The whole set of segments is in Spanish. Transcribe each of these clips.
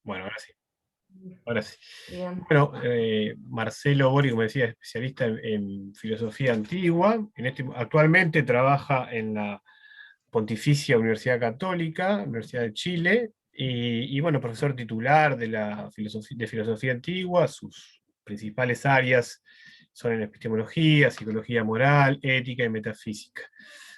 Bueno, ahora sí. Ahora sí. Bien. Bueno, Marcelo Bori, como decía, es especialista en filosofía antigua. Actualmente trabaja en la Pontificia Universidad Católica, Universidad de Chile, y bueno, profesor titular de la filosofía antigua. Sus principales áreas son en epistemología, psicología moral, ética y metafísica,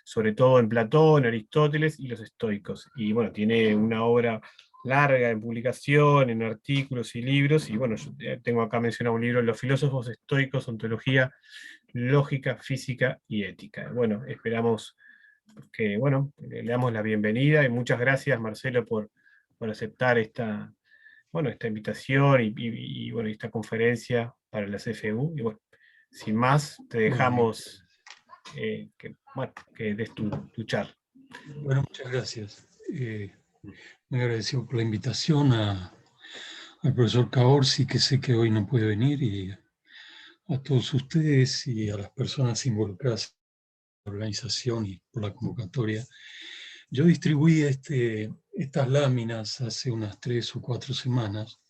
sobre todo en Platón, Aristóteles y los estoicos. Y bueno, tiene una obra larga en publicación, en artículos y libros, y bueno, yo tengo acá mencionado un libro, Los filósofos estoicos, ontología, lógica, física y ética. Bueno, esperamos que, bueno, le damos la bienvenida y muchas gracias, Marcelo, por aceptar esta, bueno, esta invitación y, bueno, esta conferencia para la CFU. Y bueno, sin más, te Bueno, dejamos bueno, que des tu charla. bueno, muchas gracias. Muy agradecido por la invitación al profesor Caorsi, que sé que hoy no puede venir, y a todos ustedes y a las personas involucradas en la organización y por la convocatoria. Yo distribuí estas láminas hace unas 3 o 4 semanas,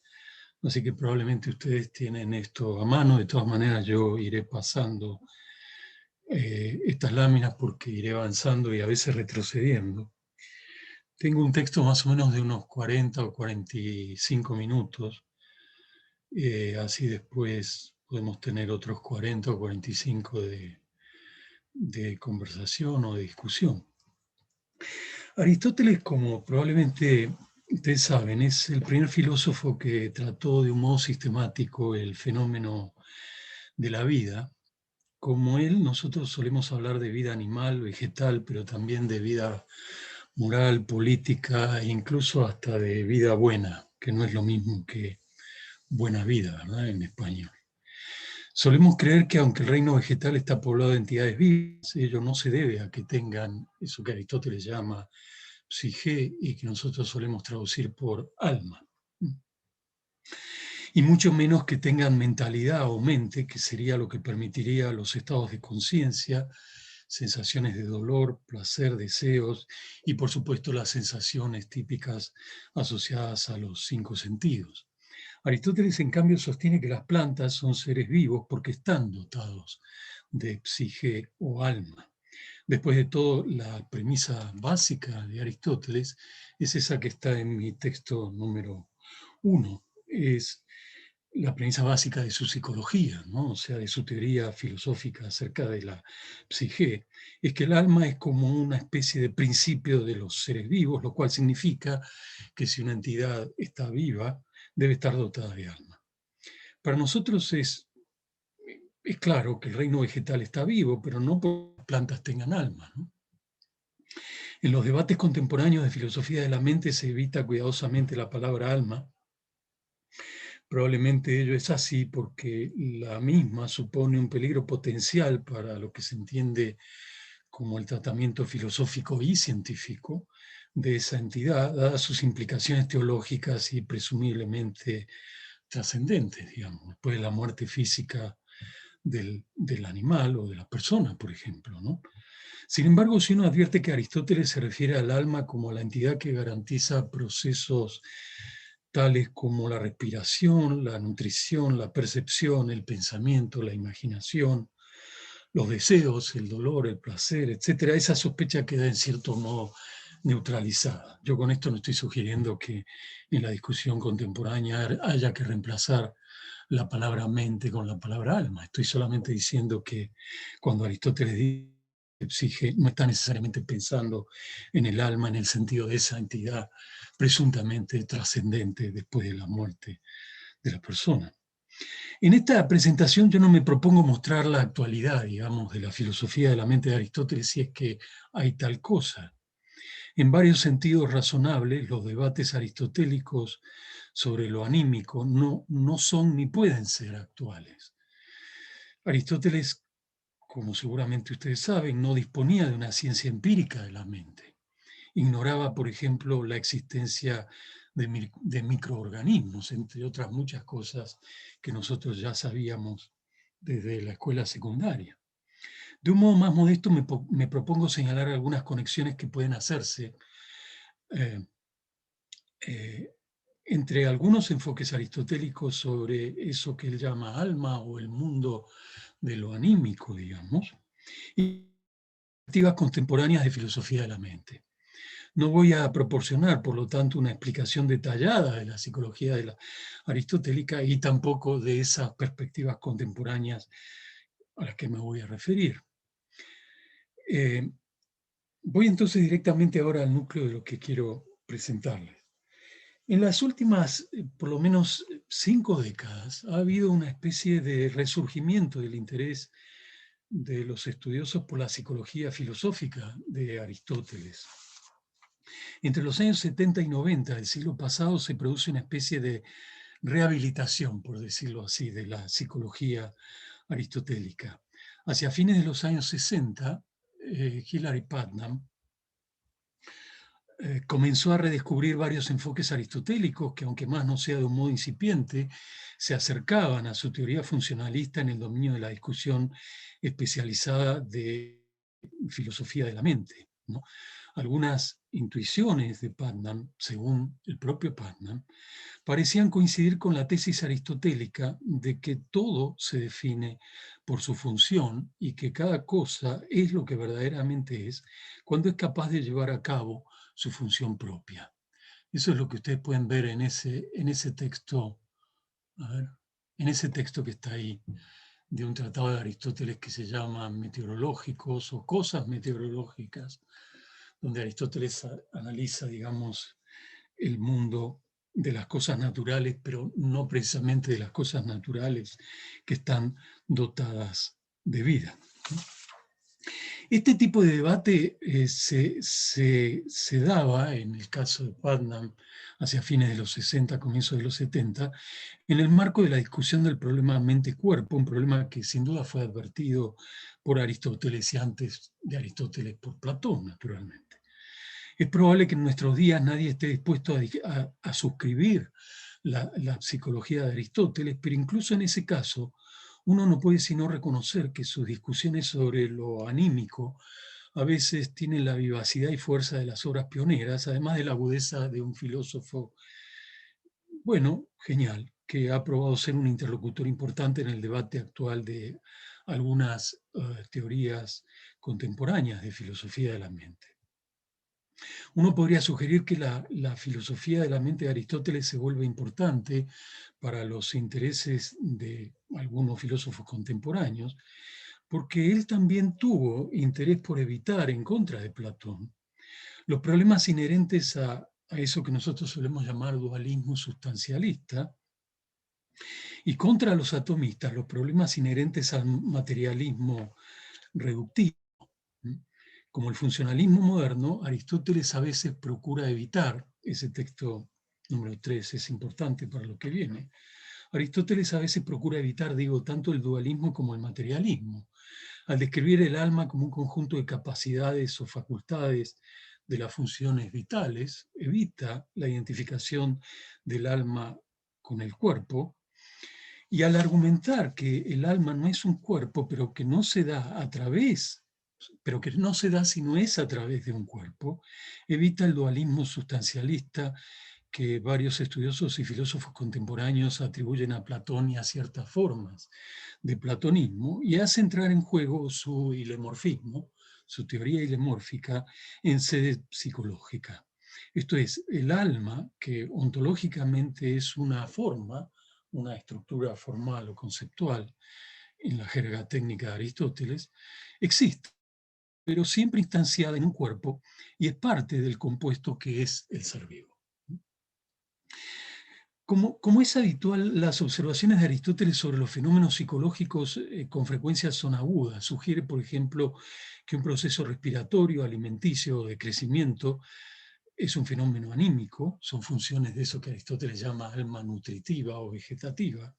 así que probablemente ustedes tienen esto a mano. De todas maneras, yo iré pasando estas láminas porque iré avanzando y a veces retrocediendo. Tengo un texto más o menos de unos 40 o 45 minutos, así después podemos tener otros 40 o 45 de conversación o de discusión. Aristóteles, como probablemente ustedes saben, es el primer filósofo que trató de un modo sistemático el fenómeno de la vida. Como él, nosotros solemos hablar de vida animal, vegetal, pero también de vida moral, política e incluso hasta de vida buena, que no es lo mismo que buena vida, ¿verdad? En español. Solemos creer que aunque el reino vegetal está poblado de entidades vivas, ello no se debe a que tengan eso que Aristóteles llama psique y que nosotros solemos traducir por alma. Y mucho menos que tengan mentalidad o mente, que sería lo que permitiría los estados de conciencia, sensaciones de dolor, placer, deseos y por supuesto las sensaciones típicas asociadas a los 5 sentidos. Aristóteles, en cambio, sostiene que las plantas son seres vivos porque están dotados de psique o alma. Después de todo, la premisa básica de Aristóteles es esa que está en mi texto número 1. Es la premisa básica de su psicología, ¿no? O sea, de su teoría filosófica acerca de la psique, es que el alma es como una especie de principio de los seres vivos, lo cual significa que si una entidad está viva, debe estar dotada de alma. Para nosotros es claro que el reino vegetal está vivo, pero no porque las plantas tengan alma, ¿no? En los debates contemporáneos de filosofía de la mente se evita cuidadosamente la palabra alma. Probablemente ello es así porque la misma supone un peligro potencial para lo que se entiende como el tratamiento filosófico y científico de esa entidad, dadas sus implicaciones teológicas y presumiblemente trascendentes, digamos, después de la muerte física del animal o de la persona, por ejemplo, ¿no? Sin embargo, si uno advierte que Aristóteles se refiere al alma como a la entidad que garantiza procesos tales como la respiración, la nutrición, la percepción, el pensamiento, la imaginación, los deseos, el dolor, el placer, etc., esa sospecha queda en cierto modo neutralizada. Yo con esto no estoy sugiriendo que en la discusión contemporánea haya que reemplazar la palabra mente con la palabra alma. Estoy solamente diciendo que cuando Aristóteles dice psique, no está necesariamente pensando en el alma en el sentido de esa entidad presuntamente trascendente después de la muerte de la persona. En esta presentación yo no me propongo mostrar la actualidad, digamos, de la filosofía de la mente de Aristóteles, si es que hay tal cosa. En varios sentidos razonables, los debates aristotélicos sobre lo anímico no son ni pueden ser actuales. Aristóteles, como seguramente ustedes saben, no disponía de una ciencia empírica de la mente. Ignoraba, por ejemplo, la existencia de microorganismos, entre otras muchas cosas que nosotros ya sabíamos desde la escuela secundaria. De un modo más modesto me propongo señalar algunas conexiones que pueden hacerse entre algunos enfoques aristotélicos sobre eso que él llama alma o el mundo de lo anímico, digamos, y perspectivas contemporáneas de filosofía de la mente. No voy a proporcionar, por lo tanto, una explicación detallada de la psicología de la aristotélica y tampoco de esas perspectivas contemporáneas a las que me voy a referir. Voy entonces directamente ahora al núcleo de lo que quiero presentarles. En las últimas, por lo menos 5 décadas, ha habido una especie de resurgimiento del interés de los estudiosos por la psicología filosófica de Aristóteles. Entre los años 70 y 90 del siglo pasado se produce una especie de rehabilitación, por decirlo así, de la psicología aristotélica. Hacia fines de los años 60, Hilary Putnam comenzó a redescubrir varios enfoques aristotélicos que, aunque más no sea de un modo incipiente, se acercaban a su teoría funcionalista en el dominio de la discusión especializada de filosofía de la mente, ¿no? Algunas intuiciones de Putnam, según el propio Putnam, parecían coincidir con la tesis aristotélica de que todo se define por su función y que cada cosa es lo que verdaderamente es cuando es capaz de llevar a cabo su función propia. Eso es lo que ustedes pueden ver en ese texto, a ver, en ese texto que está ahí, de un tratado de Aristóteles que se llama Meteorológicos o Cosas Meteorológicas, donde Aristóteles analiza, digamos, el mundo de las cosas naturales, pero no precisamente de las cosas naturales que están dotadas de vida. Este tipo de debate se daba, en el caso de Putnam, hacia fines de los 60, comienzos de los 70, en el marco de la discusión del problema mente-cuerpo, un problema que sin duda fue advertido por Aristóteles y antes de Aristóteles por Platón, naturalmente. Es probable que en nuestros días nadie esté dispuesto a suscribir la psicología de Aristóteles, pero incluso en ese caso, uno no puede sino reconocer que sus discusiones sobre lo anímico a veces tienen la vivacidad y fuerza de las obras pioneras, además de la agudeza de un filósofo, bueno, genial, que ha probado ser un interlocutor importante en el debate actual de algunas teorías contemporáneas de filosofía de la mente. Uno podría sugerir que la filosofía de la mente de Aristóteles se vuelve importante para los intereses de algunos filósofos contemporáneos, porque él también tuvo interés por evitar, en contra de Platón, los problemas inherentes a eso que nosotros solemos llamar dualismo sustancialista, y contra los atomistas, los problemas inherentes al materialismo reductivo. Como el funcionalismo moderno, Aristóteles a veces procura evitar, ese texto número 3 es importante para lo que viene, Aristóteles a veces procura evitar, digo, tanto el dualismo como el materialismo. Al describir el alma como un conjunto de capacidades o facultades de las funciones vitales, evita la identificación del alma con el cuerpo, y al argumentar que el alma no es un cuerpo, pero que no se da a través, pero que no se da si no es a través de un cuerpo, evita el dualismo sustancialista que varios estudiosos y filósofos contemporáneos atribuyen a Platón y a ciertas formas de platonismo, y hace entrar en juego su hilemorfismo, su teoría hilemórfica, en sede psicológica. Esto es, el alma, que ontológicamente es una forma, una estructura formal o conceptual en la jerga técnica de Aristóteles, existe, pero siempre instanciada en un cuerpo y es parte del compuesto que es el ser vivo. Como es habitual, las observaciones de Aristóteles sobre los fenómenos psicológicos con frecuencia son agudas. Sugiere, por ejemplo, que un proceso respiratorio, alimenticio o de crecimiento es un fenómeno anímico, son funciones de eso que Aristóteles llama alma nutritiva o vegetativa,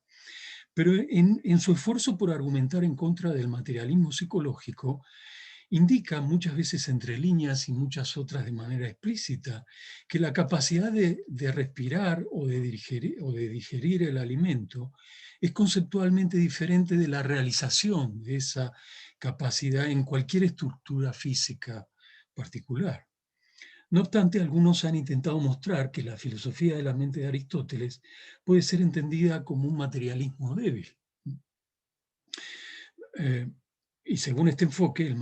pero en su esfuerzo por argumentar en contra del materialismo psicológico, indica muchas veces entre líneas y muchas otras de manera explícita que la capacidad de respirar o de digerir el alimento es conceptualmente diferente de la realización de esa capacidad en cualquier estructura física particular. No obstante, algunos han intentado mostrar que la filosofía de la mente de Aristóteles puede ser entendida como un materialismo débil. Y según este enfoque, el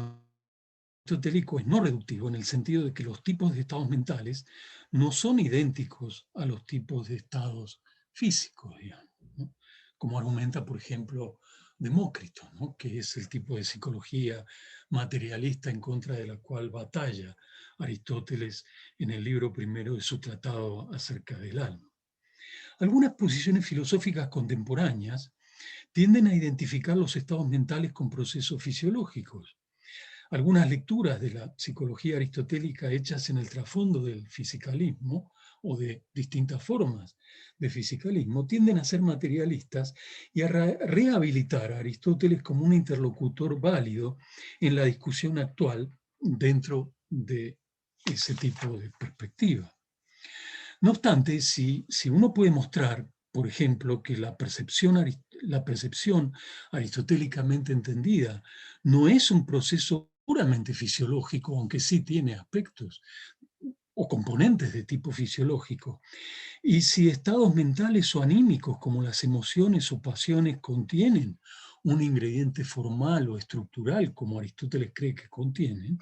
aristotélico es no reductivo en el sentido de que los tipos de estados mentales no son idénticos a los tipos de estados físicos, digamos, ¿no? Como argumenta, por ejemplo, Demócrito, ¿no? Que es el tipo de psicología materialista en contra de la cual batalla Aristóteles en el libro primero de su tratado acerca del alma. Algunas posiciones filosóficas contemporáneas tienden a identificar los estados mentales con procesos fisiológicos. Algunas lecturas de la psicología aristotélica hechas en el trasfondo del fisicalismo o de distintas formas de fisicalismo tienden a ser materialistas y a rehabilitar a Aristóteles como un interlocutor válido en la discusión actual dentro de ese tipo de perspectiva. No obstante, si uno puede mostrar, por ejemplo, que la percepción aristotélicamente entendida no es un proceso puramente fisiológico, aunque sí tiene aspectos o componentes de tipo fisiológico, y si estados mentales o anímicos como las emociones o pasiones contienen un ingrediente formal o estructural como Aristóteles cree que contienen,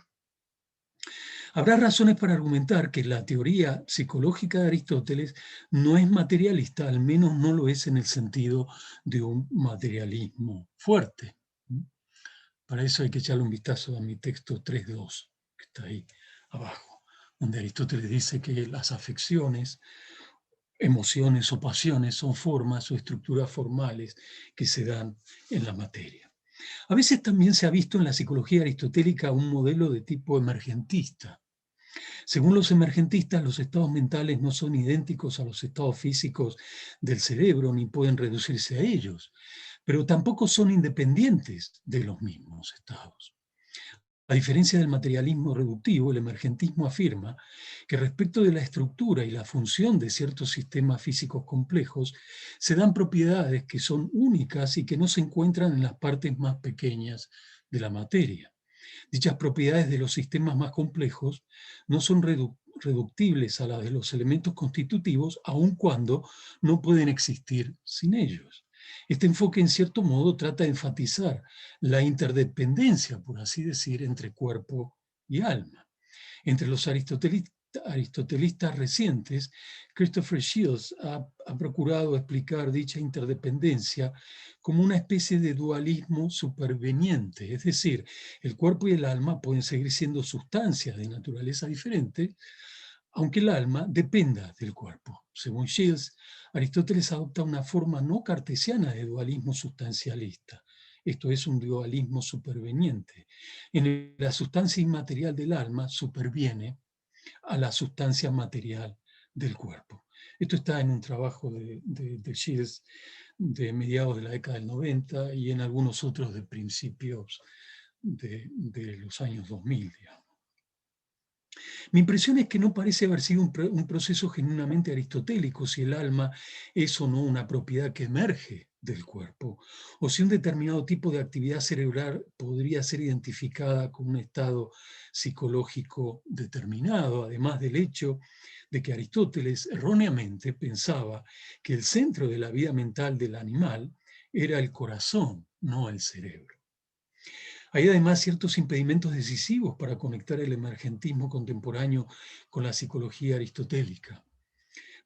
habrá razones para argumentar que la teoría psicológica de Aristóteles no es materialista, al menos no lo es en el sentido de un materialismo fuerte. Para eso hay que echarle un vistazo a mi texto 3.2, que está ahí abajo, donde Aristóteles dice que las afecciones, emociones o pasiones son formas o estructuras formales que se dan en la materia. A veces también se ha visto en la psicología aristotélica un modelo de tipo emergentista. Según los emergentistas, los estados mentales no son idénticos a los estados físicos del cerebro ni pueden reducirse a ellos, pero tampoco son independientes de los mismos estados. A diferencia del materialismo reductivo, el emergentismo afirma que respecto de la estructura y la función de ciertos sistemas físicos complejos, se dan propiedades que son únicas y que no se encuentran en las partes más pequeñas de la materia. Dichas propiedades de los sistemas más complejos no son reductibles a las de los elementos constitutivos, aun cuando no pueden existir sin ellos. Este enfoque, en cierto modo, trata de enfatizar la interdependencia, por así decir, entre cuerpo y alma. Entre los aristotelistas recientes, Christopher Shields ha procurado explicar dicha interdependencia como una especie de dualismo superveniente, es decir, el cuerpo y el alma pueden seguir siendo sustancias de naturaleza diferente, aunque el alma dependa del cuerpo. Según Shields, Aristóteles adopta una forma no cartesiana de dualismo sustancialista. Esto es un dualismo superveniente, en el que la sustancia inmaterial del alma superviene a la sustancia material del cuerpo. Esto está en un trabajo de Shields de mediados de la década del 90 y en algunos otros de principios de los años 2000, digamos. Mi impresión es que no parece haber sido un proceso genuinamente aristotélico si el alma es o no una propiedad que emerge del cuerpo, o si un determinado tipo de actividad cerebral podría ser identificada con un estado psicológico determinado, además del hecho de que Aristóteles erróneamente pensaba que el centro de la vida mental del animal era el corazón, no el cerebro. Hay además ciertos impedimentos decisivos para conectar el emergentismo contemporáneo con la psicología aristotélica.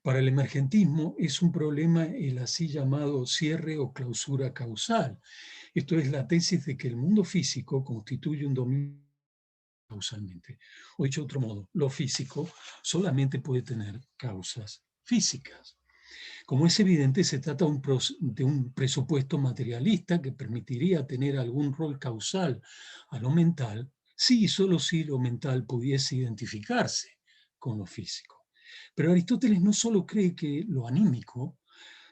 Para el emergentismo es un problema el así llamado cierre o clausura causal. Esto es la tesis de que el mundo físico constituye un dominio causalmente. O dicho de otro modo, lo físico solamente puede tener causas físicas. Como es evidente, se trata de un presupuesto materialista que permitiría tener algún rol causal a lo mental, si y solo si lo mental pudiese identificarse con lo físico. Pero Aristóteles no solo cree que lo anímico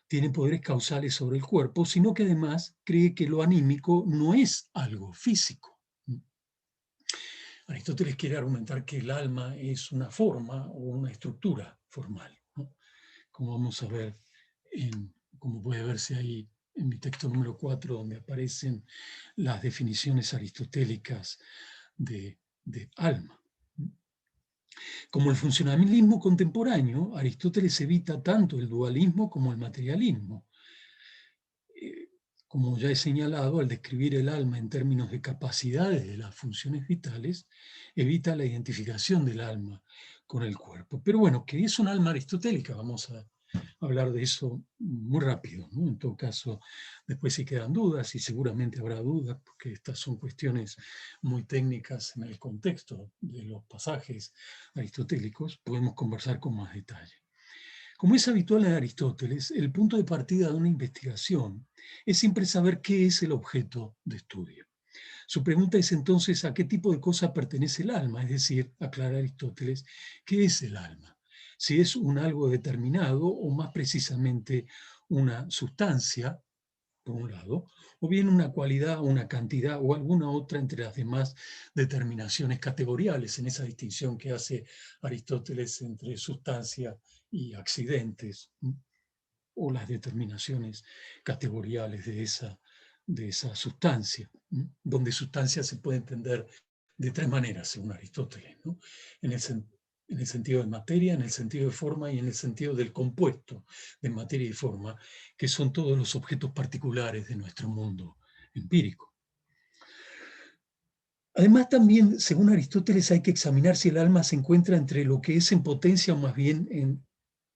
tiene poderes causales sobre el cuerpo, sino que además cree que lo anímico no es algo físico. Aristóteles quiere argumentar que el alma es una forma o una estructura formal, ¿no? Como vamos a ver, como puede verse ahí en mi texto número 4, donde aparecen las definiciones aristotélicas de alma. Como el funcionalismo contemporáneo, Aristóteles evita tanto el dualismo como el materialismo. Como ya he señalado, al describir el alma en términos de capacidades de las funciones vitales, evita la identificación del alma con el cuerpo. Pero bueno, ¿qué es un alma aristotélica? Vamos a hablar de eso muy rápido, ¿no? En todo caso, después si quedan dudas, y seguramente habrá dudas, porque estas son cuestiones muy técnicas en el contexto de los pasajes aristotélicos, podemos conversar con más detalle. Como es habitual en Aristóteles, el punto de partida de una investigación es siempre saber qué es el objeto de estudio. Su pregunta es entonces a qué tipo de cosa pertenece el alma, es decir, aclara Aristóteles, ¿qué es el alma? Si es un algo determinado o más precisamente una sustancia, por un lado, o bien una cualidad, una cantidad o alguna otra entre las demás determinaciones categoriales, en esa distinción que hace Aristóteles entre sustancia y accidentes, o las determinaciones categoriales de esa sustancia, donde sustancia se puede entender de tres maneras, según Aristóteles, ¿no? En el sentido de materia, en el sentido de forma y en el sentido del compuesto de materia y forma, que son todos los objetos particulares de nuestro mundo empírico. Además, también, según Aristóteles, hay que examinar si el alma se encuentra entre lo que es en potencia o más bien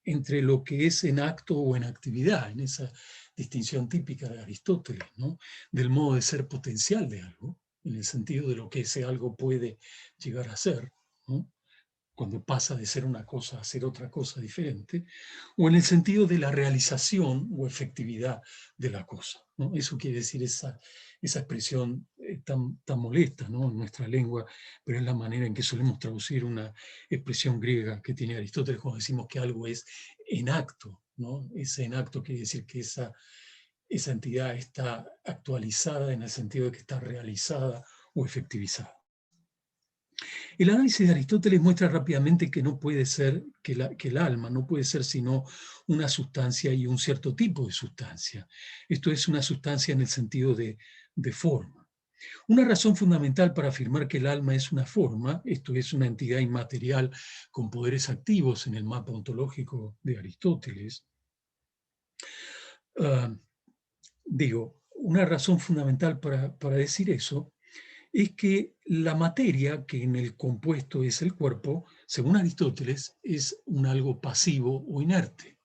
entre lo que es en acto o en actividad, en esa distinción típica de Aristóteles, ¿no? Del modo de ser potencial de algo, en el sentido de lo que ese algo puede llegar a ser, ¿no? Cuando pasa de ser una cosa a ser otra cosa diferente, o en el sentido de la realización o efectividad de la cosa, ¿no? Eso quiere decir esa expresión tan molesta, ¿no? En nuestra lengua, pero es la manera en que solemos traducir una expresión griega que tiene Aristóteles cuando decimos que algo es en acto, ¿no? Ese en acto quiere decir que esa entidad está actualizada en el sentido de que está realizada o efectivizada. El análisis de Aristóteles muestra rápidamente que no puede ser, que el alma no puede ser sino una sustancia y un cierto tipo de sustancia. Esto es una sustancia en el sentido de forma. Una razón fundamental para afirmar que el alma es una forma, esto es una entidad inmaterial con poderes activos en el mapa ontológico de Aristóteles, una razón fundamental para decir eso es que la materia, que en el compuesto es el cuerpo, según Aristóteles, es un algo pasivo o inerte.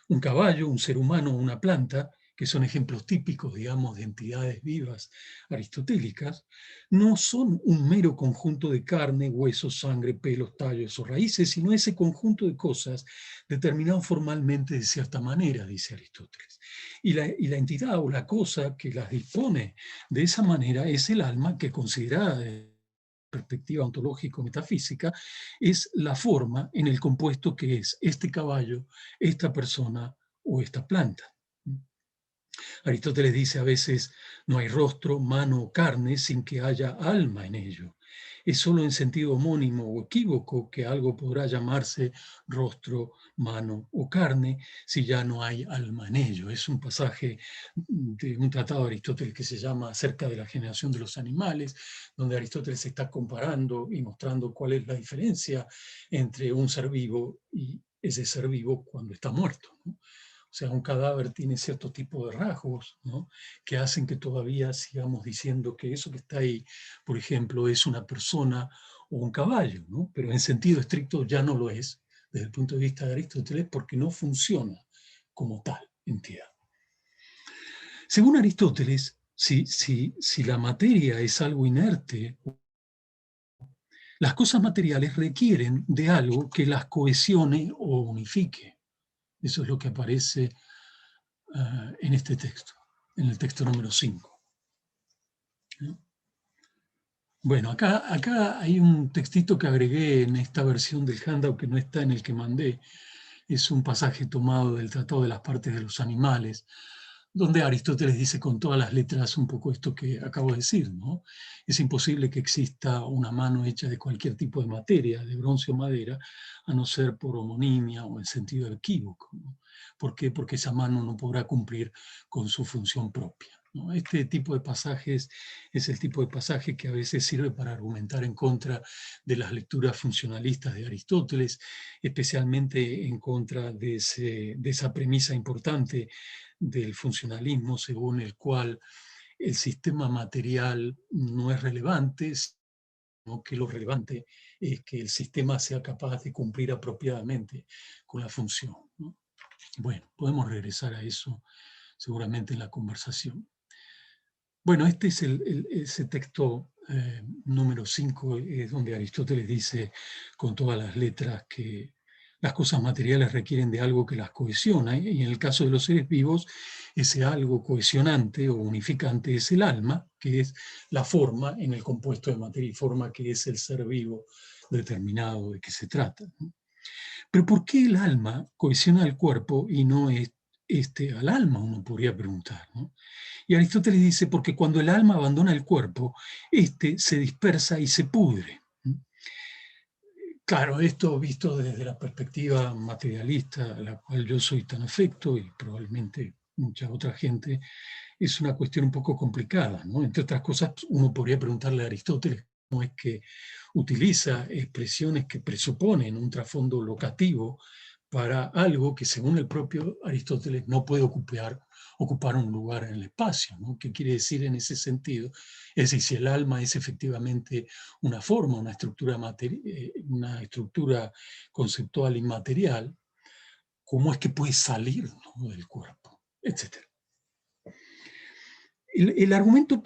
Un caballo, un ser humano, una planta, que son ejemplos típicos, digamos, de entidades vivas aristotélicas, no son un mero conjunto de carne, huesos, sangre, pelos, tallos o raíces, sino ese conjunto de cosas determinado formalmente de cierta manera, dice Aristóteles. Y la entidad o la cosa que las dispone de esa manera es el alma, que considerada de perspectiva ontológico-metafísica, es la forma en el compuesto que es este caballo, esta persona o esta planta. Aristóteles dice a veces, no hay rostro, mano o carne sin que haya alma en ello. Es solo en sentido homónimo o equívoco que algo podrá llamarse rostro, mano o carne si ya no hay alma en ello. Es un pasaje de un tratado de Aristóteles que se llama Acerca de la generación de los animales, donde Aristóteles está comparando y mostrando cuál es la diferencia entre un ser vivo y ese ser vivo cuando está muerto, ¿no? O sea, un cadáver tiene cierto tipo de rasgos, ¿no?, que hacen que todavía sigamos diciendo que eso que está ahí, por ejemplo, es una persona o un caballo, ¿no? Pero en sentido estricto ya no lo es, desde el punto de vista de Aristóteles, porque no funciona como tal entidad. Según Aristóteles, si la materia es algo inerte, las cosas materiales requieren de algo que las cohesione o unifique. Eso es lo que aparece en este texto, en el texto número 5. Bueno, acá hay un textito que agregué en esta versión del handout que no está en el que mandé. Es un pasaje tomado del Tratado de las Partes de los Animales, donde Aristóteles dice con todas las letras un poco esto que acabo de decir, ¿no? Es imposible que exista una mano hecha de cualquier tipo de materia, de bronce o madera, a no ser por homonimia o en sentido equívoco, ¿no? ¿Por qué? Porque esa mano no podrá cumplir con su función propia, ¿no? Este tipo de pasajes es el tipo de pasaje que a veces sirve para argumentar en contra de las lecturas funcionalistas de Aristóteles, especialmente en contra de esa premisa importante del funcionalismo, según el cual el sistema material no es relevante, sino que lo relevante es que el sistema sea capaz de cumplir apropiadamente con la función, ¿no? Bueno, podemos regresar a eso seguramente en la conversación. Bueno, este es ese texto número 5, es donde Aristóteles dice con todas las letras que las cosas materiales requieren de algo que las cohesiona, y en el caso de los seres vivos, ese algo cohesionante o unificante es el alma, que es la forma en el compuesto de materia y forma que es el ser vivo determinado de que se trata, ¿no? Pero ¿por qué el alma cohesiona al cuerpo y no es al alma? Uno podría preguntar, ¿no? Y Aristóteles dice, porque cuando el alma abandona el cuerpo, se dispersa y se pudre. Claro, esto visto desde la perspectiva materialista, a la cual yo soy tan afecto y probablemente mucha otra gente, es una cuestión un poco complicada, ¿no? Entre otras cosas, uno podría preguntarle a Aristóteles cómo es que utiliza expresiones que presuponen un trasfondo locativo para algo que, según el propio Aristóteles, no puede ocupar un lugar en el espacio, ¿no? ¿Qué quiere decir en ese sentido? Es decir, si el alma es efectivamente una forma, una estructura conceptual inmaterial, ¿cómo es que puede salir, ¿no?, del cuerpo? Etcétera. El argumento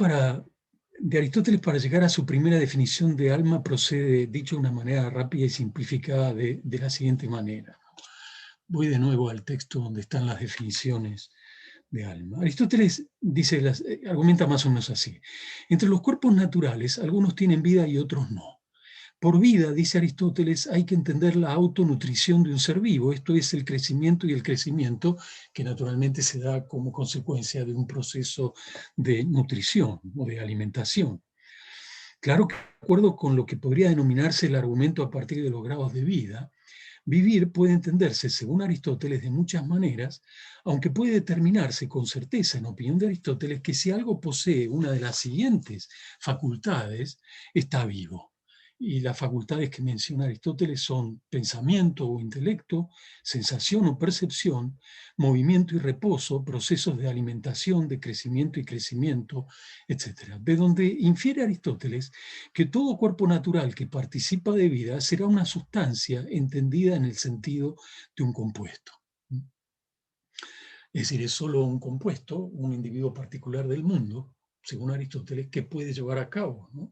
de Aristóteles para llegar a su primera definición de alma procede, dicho de una manera rápida y simplificada, de la siguiente manera. Voy de nuevo al texto donde están las definiciones de alma. Aristóteles argumenta más o menos así. Entre los cuerpos naturales, algunos tienen vida y otros no. Por vida, dice Aristóteles, hay que entender la autonutrición de un ser vivo, esto es el crecimiento y el crecimiento que naturalmente se da como consecuencia de un proceso de nutrición o de alimentación. Claro que, de acuerdo con lo que podría denominarse el argumento a partir de los grados de vida, vivir puede entenderse, según Aristóteles, de muchas maneras, aunque puede determinarse con certeza, en opinión de Aristóteles, que si algo posee una de las siguientes facultades, está vivo. Y las facultades que menciona Aristóteles son pensamiento o intelecto, sensación o percepción, movimiento y reposo, procesos de alimentación, de crecimiento y crecimiento, etc. De donde infiere Aristóteles que todo cuerpo natural que participa de vida será una sustancia entendida en el sentido de un compuesto. Es decir, es solo un compuesto, un individuo particular del mundo, según Aristóteles, que puede llevar a cabo, ¿no?,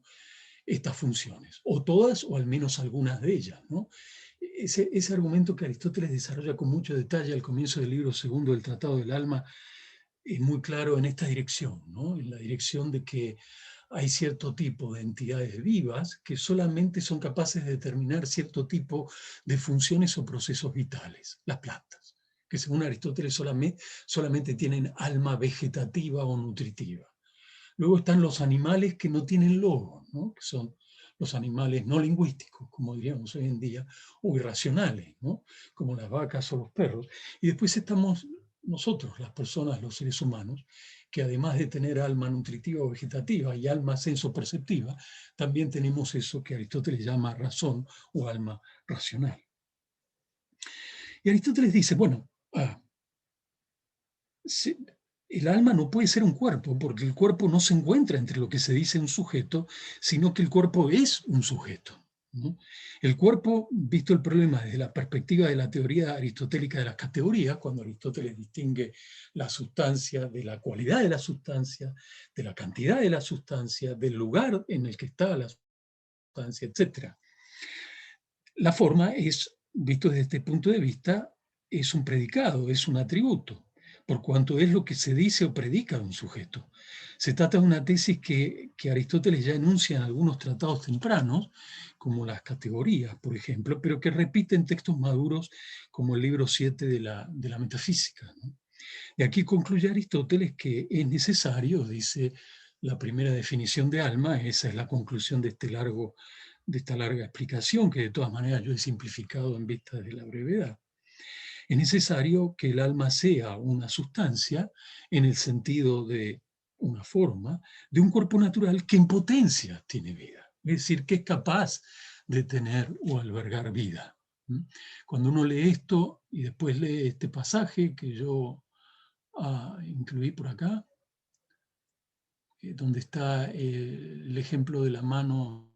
estas funciones, o todas o al menos algunas de ellas, ¿no? Ese argumento que Aristóteles desarrolla con mucho detalle al comienzo del libro segundo del Tratado del Alma es muy claro en esta dirección, ¿no?, en la dirección de que hay cierto tipo de entidades vivas que solamente son capaces de determinar cierto tipo de funciones o procesos vitales, las plantas, que según Aristóteles solamente tienen alma vegetativa o nutritiva. Luego están los animales que no tienen logo, ¿no?, que son los animales no lingüísticos, como diríamos hoy en día, o irracionales, ¿no?, como las vacas o los perros. Y después estamos nosotros, las personas, los seres humanos, que además de tener alma nutritiva o vegetativa y alma senso-perceptiva, también tenemos eso que Aristóteles llama razón o alma racional. Y Aristóteles dice, bueno, el alma no puede ser un cuerpo, porque el cuerpo no se encuentra entre lo que se dice un sujeto, sino que el cuerpo es un sujeto, ¿no? El cuerpo, visto el problema desde la perspectiva de la teoría aristotélica de las categorías, cuando Aristóteles distingue la sustancia de la cualidad de la sustancia, de la cantidad de la sustancia, del lugar en el que está la sustancia, etc. La forma es, visto desde este punto de vista, es un predicado, es un atributo, por cuanto es lo que se dice o predica de un sujeto. Se trata de una tesis que Aristóteles ya enuncia en algunos tratados tempranos, como las categorías, por ejemplo, pero que repite en textos maduros como el libro 7 de la Metafísica, ¿no? Y aquí concluye Aristóteles que es necesario, dice la primera definición de alma, esa es la conclusión de esta larga explicación, que de todas maneras yo he simplificado en vista de la brevedad. Es necesario que el alma sea una sustancia en el sentido de una forma, de un cuerpo natural que en potencia tiene vida. Es decir, que es capaz de tener o albergar vida. Cuando uno lee esto y después lee este pasaje que yo incluí por acá, donde está el ejemplo de la mano,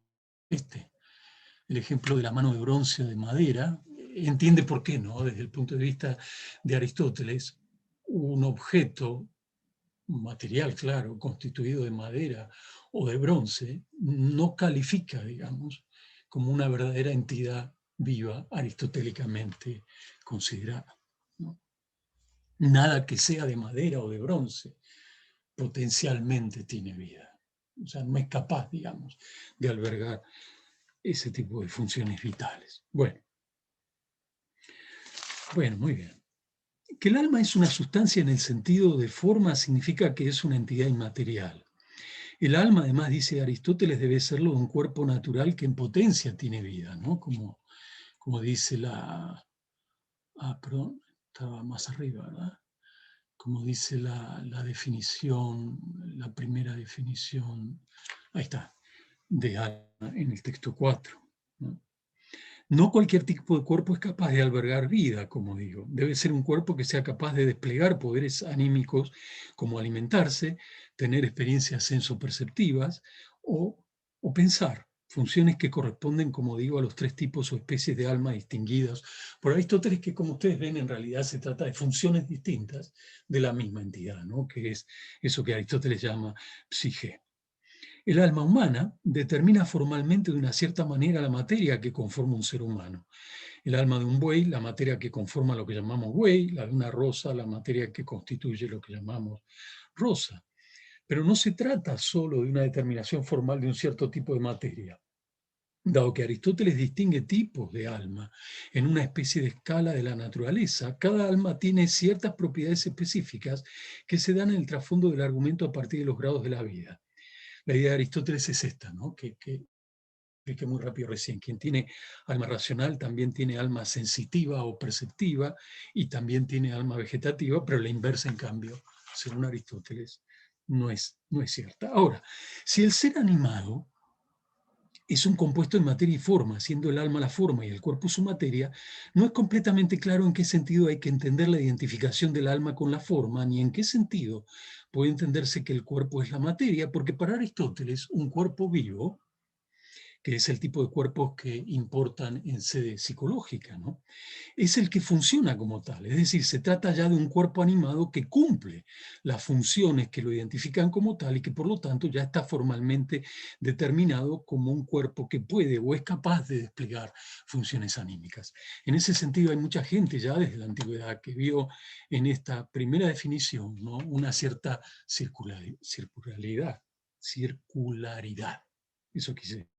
el ejemplo de la mano de bronce o de madera, entiende por qué, ¿no? Desde el punto de vista de Aristóteles, un objeto material, claro, constituido de madera o de bronce, no califica, digamos, como una verdadera entidad viva aristotélicamente considerada, ¿no? Nada que sea de madera o de bronce potencialmente tiene vida. O sea, no es capaz, digamos, de albergar ese tipo de funciones vitales. Bueno, muy bien. Que el alma es una sustancia en el sentido de forma significa que es una entidad inmaterial. El alma, además, dice Aristóteles, debe serlo de un cuerpo natural que en potencia tiene vida, ¿no? Como dice perdón, estaba más arriba, ¿verdad? Como dice la definición, la primera definición, ahí está, de alma en el texto 4, ¿no? No cualquier tipo de cuerpo es capaz de albergar vida, como digo. Debe ser un cuerpo que sea capaz de desplegar poderes anímicos como alimentarse, tener experiencias sensoperceptivas o pensar, funciones que corresponden, como digo, a los tres tipos o especies de alma distinguidas por Aristóteles, que como ustedes ven en realidad se trata de funciones distintas de la misma entidad, ¿no? Que es eso que Aristóteles llama psique. El alma humana determina formalmente de una cierta manera la materia que conforma un ser humano. El alma de un buey, la materia que conforma lo que llamamos buey; la de una rosa, la materia que constituye lo que llamamos rosa. Pero no se trata solo de una determinación formal de un cierto tipo de materia. Dado que Aristóteles distingue tipos de alma en una especie de escala de la naturaleza, cada alma tiene ciertas propiedades específicas que se dan en el trasfondo del argumento a partir de los grados de la vida. La idea de Aristóteles es esta, ¿no? Que expliqué muy rápido recién. Quien tiene alma racional también tiene alma sensitiva o perceptiva y también tiene alma vegetativa, pero la inversa, en cambio, según Aristóteles, no es cierta. Ahora, si el ser animado es un compuesto de materia y forma, siendo el alma la forma y el cuerpo su materia, no es completamente claro en qué sentido hay que entender la identificación del alma con la forma, ni en qué sentido puede entenderse que el cuerpo es la materia, porque para Aristóteles un cuerpo vivo, que es el tipo de cuerpos que importan en sede psicológica, ¿no?, es el que funciona como tal. Es decir, se trata ya de un cuerpo animado que cumple las funciones que lo identifican como tal y que por lo tanto ya está formalmente determinado como un cuerpo que puede o es capaz de desplegar funciones anímicas. En ese sentido hay mucha gente ya desde la antigüedad que vio en esta primera definición, ¿no?, una cierta circularidad. Eso quise.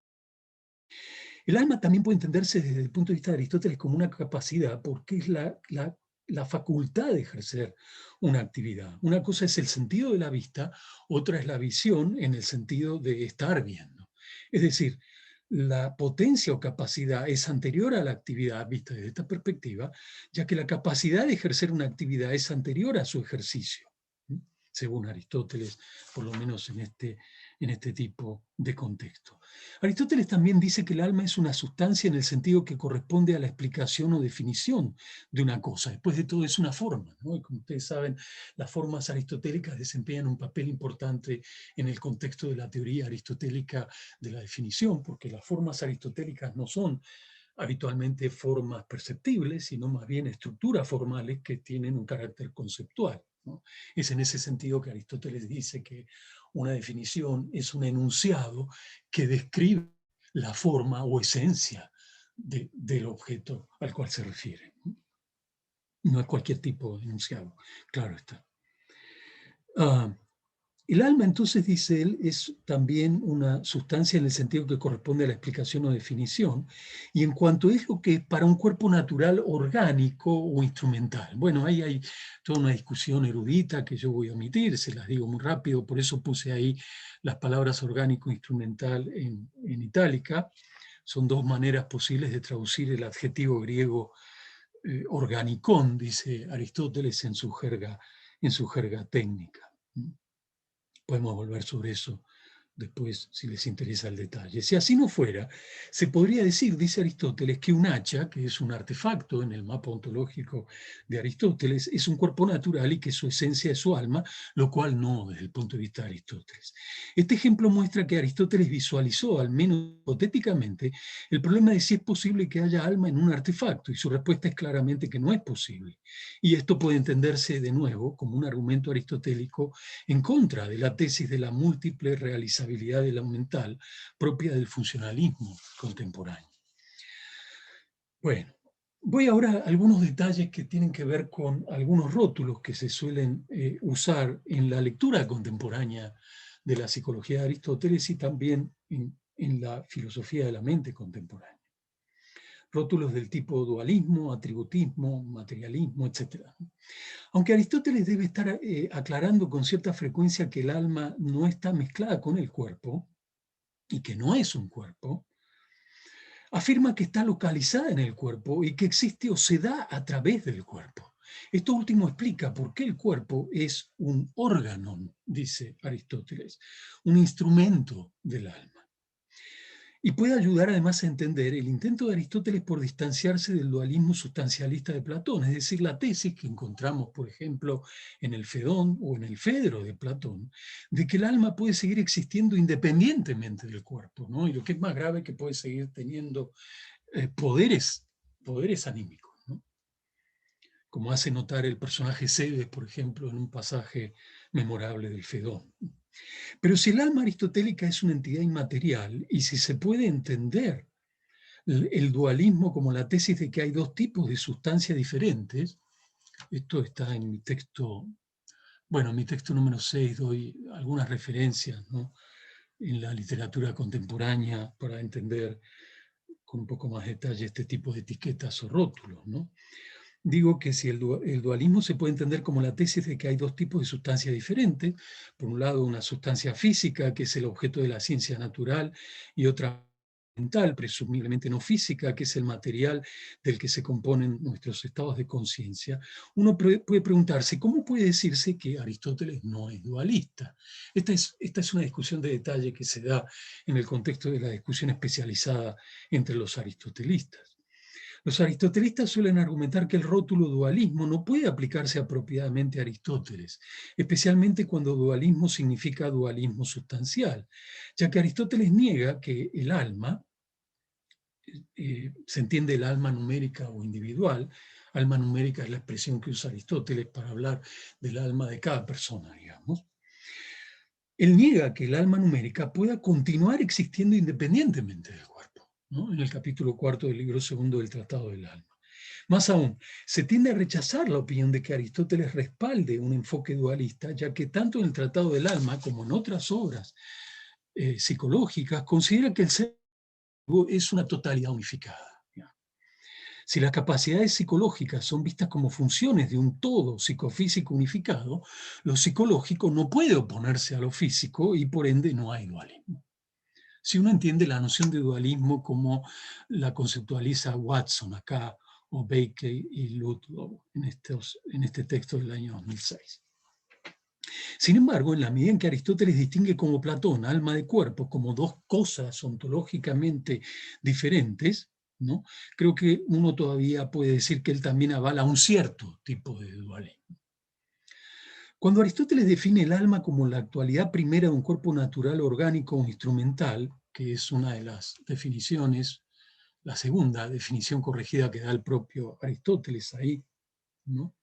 El alma también puede entenderse desde el punto de vista de Aristóteles como una capacidad, porque es la facultad de ejercer una actividad. Una cosa es el sentido de la vista, otra es la visión en el sentido de estar viendo. Es decir, la potencia o capacidad es anterior a la actividad vista desde esta perspectiva, ya que la capacidad de ejercer una actividad es anterior a su ejercicio, según Aristóteles, por lo menos en este tipo de contexto. Aristóteles también dice que el alma es una sustancia en el sentido que corresponde a la explicación o definición de una cosa. Después de todo es una forma, ¿no? Y como ustedes saben, las formas aristotélicas desempeñan un papel importante en el contexto de la teoría aristotélica de la definición, porque las formas aristotélicas no son habitualmente formas perceptibles, sino más bien estructuras formales que tienen un carácter conceptual, ¿no? Es en ese sentido que Aristóteles dice que una definición es un enunciado que describe la forma o esencia del objeto al cual se refiere. No es cualquier tipo de enunciado, claro está. El alma, entonces, dice él, es también una sustancia en el sentido que corresponde a la explicación o definición, y en cuanto es lo que es para un cuerpo natural orgánico o instrumental. Bueno, ahí hay toda una discusión erudita que yo voy a omitir, se las digo muy rápido, por eso puse ahí las palabras orgánico e instrumental en itálica. Son dos maneras posibles de traducir el adjetivo griego organikon, dice Aristóteles en su jerga técnica. Podemos volver sobre eso después, si les interesa el detalle. Si así no fuera, se podría decir, dice Aristóteles, que un hacha, que es un artefacto en el mapa ontológico de Aristóteles, es un cuerpo natural y que su esencia es su alma, lo cual no desde el punto de vista de Aristóteles. Este ejemplo muestra que Aristóteles visualizó, al menos hipotéticamente, el problema de si es posible que haya alma en un artefacto, y su respuesta es claramente que no es posible. Y esto puede entenderse de nuevo como un argumento aristotélico en contra de la tesis de la múltiple realizabilidad de la mental propia del funcionalismo contemporáneo. Bueno, voy ahora a algunos detalles que tienen que ver con algunos rótulos que se suelen usar en la lectura contemporánea de la psicología de Aristóteles y también en la filosofía de la mente contemporánea. Rótulos del tipo dualismo, atributismo, materialismo, etc. Aunque Aristóteles debe estar aclarando con cierta frecuencia que el alma no está mezclada con el cuerpo y que no es un cuerpo, afirma que está localizada en el cuerpo y que existe o se da a través del cuerpo. Esto último explica por qué el cuerpo es un órgano, dice Aristóteles, un instrumento del alma. Y puede ayudar además a entender el intento de Aristóteles por distanciarse del dualismo sustancialista de Platón, es decir, la tesis que encontramos, por ejemplo, en el Fedón o en el Fedro de Platón, de que el alma puede seguir existiendo independientemente del cuerpo, ¿no? Y lo que es más grave, que puede seguir teniendo poderes anímicos, ¿no? Como hace notar el personaje Cebes, por ejemplo, en un pasaje memorable del Fedón. Pero si el alma aristotélica es una entidad inmaterial y si se puede entender el dualismo como la tesis de que hay dos tipos de sustancias diferentes, esto está en mi texto, bueno, en mi texto número 6 doy algunas referencias, ¿no?, en la literatura contemporánea para entender con un poco más detalle este tipo de etiquetas o rótulos, ¿no? Digo que si el dualismo se puede entender como la tesis de que hay dos tipos de sustancias diferentes, por un lado una sustancia física, que es el objeto de la ciencia natural, y otra mental, presumiblemente no física, que es el material del que se componen nuestros estados de conciencia, uno puede preguntarse, ¿cómo puede decirse que Aristóteles no es dualista? Esta es una discusión de detalle que se da en el contexto de la discusión especializada entre los aristotelistas. Los aristotelistas suelen argumentar que el rótulo dualismo no puede aplicarse apropiadamente a Aristóteles, especialmente cuando dualismo significa dualismo sustancial, ya que Aristóteles niega que el alma, se entiende el alma numérica o individual, alma numérica es la expresión que usa Aristóteles para hablar del alma de cada persona, digamos. Él niega que el alma numérica pueda continuar existiendo independientemente del cuerpo, ¿no?, en el capítulo 4 del libro 2 del Tratado del Alma. Más aún, se tiende a rechazar la opinión de que Aristóteles respalde un enfoque dualista, ya que tanto en el Tratado del Alma como en otras obras psicológicas considera que el ser es una totalidad unificada. Si las capacidades psicológicas son vistas como funciones de un todo psicofísico unificado, lo psicológico no puede oponerse a lo físico y por ende no hay dualismo. Si uno entiende la noción de dualismo como la conceptualiza Watson acá, o Baker y Ludlow en este texto del año 2006. Sin embargo, en la medida en que Aristóteles distingue como Platón alma de cuerpo como dos cosas ontológicamente diferentes, ¿no?, creo que uno todavía puede decir que él también avala un cierto tipo de dualismo. Cuando Aristóteles define el alma como la actualidad primera de un cuerpo natural, orgánico o instrumental, que es una de las definiciones, la segunda definición corregida que da el propio Aristóteles ahí, ¿no?,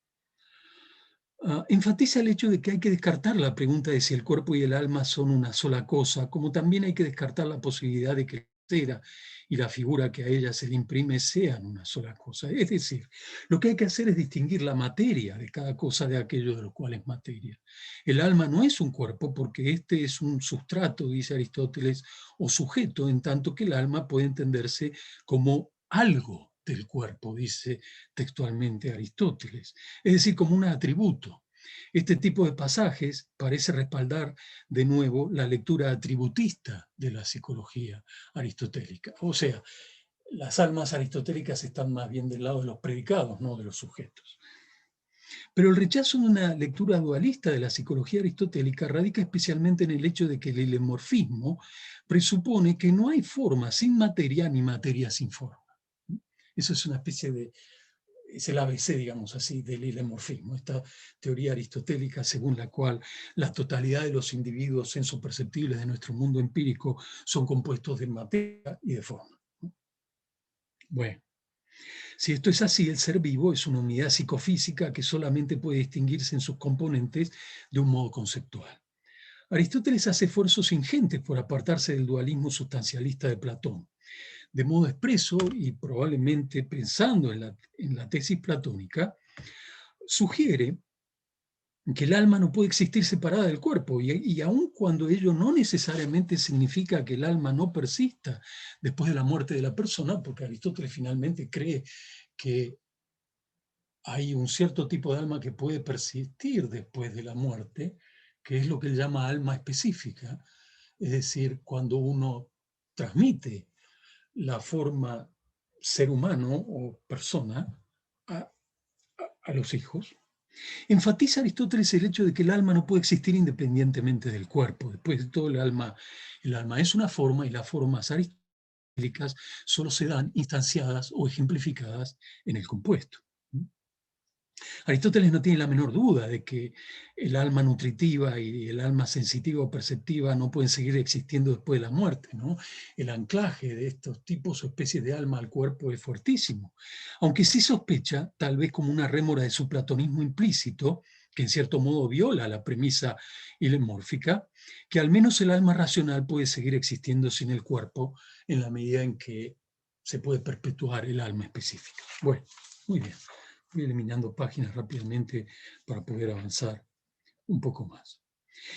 enfatiza el hecho de que hay que descartar la pregunta de si el cuerpo y el alma son una sola cosa, como también hay que descartar la posibilidad de que la cera y la figura que a ella se le imprime sean una sola cosa. Es decir, lo que hay que hacer es distinguir la materia de cada cosa de aquello de lo cual es materia. El alma no es un cuerpo porque este es un sustrato, dice Aristóteles, o sujeto, en tanto que el alma puede entenderse como algo del cuerpo, dice textualmente Aristóteles, es decir, como un atributo. Este tipo de pasajes parece respaldar de nuevo la lectura atributista de la psicología aristotélica. O sea, las almas aristotélicas están más bien del lado de los predicados, no de los sujetos. Pero el rechazo de una lectura dualista de la psicología aristotélica radica especialmente en el hecho de que el hilemorfismo presupone que no hay forma sin materia ni materia sin forma. Eso es una especie de, es el ABC, digamos así, del hilemorfismo, esta teoría aristotélica según la cual la totalidad de los individuos sensoperceptibles de nuestro mundo empírico son compuestos de materia y de forma. Bueno, si esto es así, el ser vivo es una unidad psicofísica que solamente puede distinguirse en sus componentes de un modo conceptual. Aristóteles hace esfuerzos ingentes por apartarse del dualismo sustancialista de Platón. De modo expreso y probablemente pensando en la tesis platónica, sugiere que el alma no puede existir separada del cuerpo, y aun cuando ello no necesariamente significa que el alma no persista después de la muerte de la persona, porque Aristóteles finalmente cree que hay un cierto tipo de alma que puede persistir después de la muerte, que es lo que él llama alma específica, es decir, cuando uno transmite la forma ser humano o persona a los hijos. Enfatiza Aristóteles el hecho de que el alma no puede existir independientemente del cuerpo. Después de todo, el alma es una forma, y las formas aristotélicas solo se dan instanciadas o ejemplificadas en el compuesto. Aristóteles no tiene la menor duda de que el alma nutritiva y el alma sensitiva o perceptiva no pueden seguir existiendo después de la muerte, ¿no? El anclaje de estos tipos o especies de alma al cuerpo es fuertísimo. Aunque sí sospecha, tal vez como una rémora de su platonismo implícito, que en cierto modo viola la premisa hilemórfica, que al menos el alma racional puede seguir existiendo sin el cuerpo en la medida en que se puede perpetuar el alma específica. Bueno, muy bien. Voy eliminando páginas rápidamente para poder avanzar un poco más.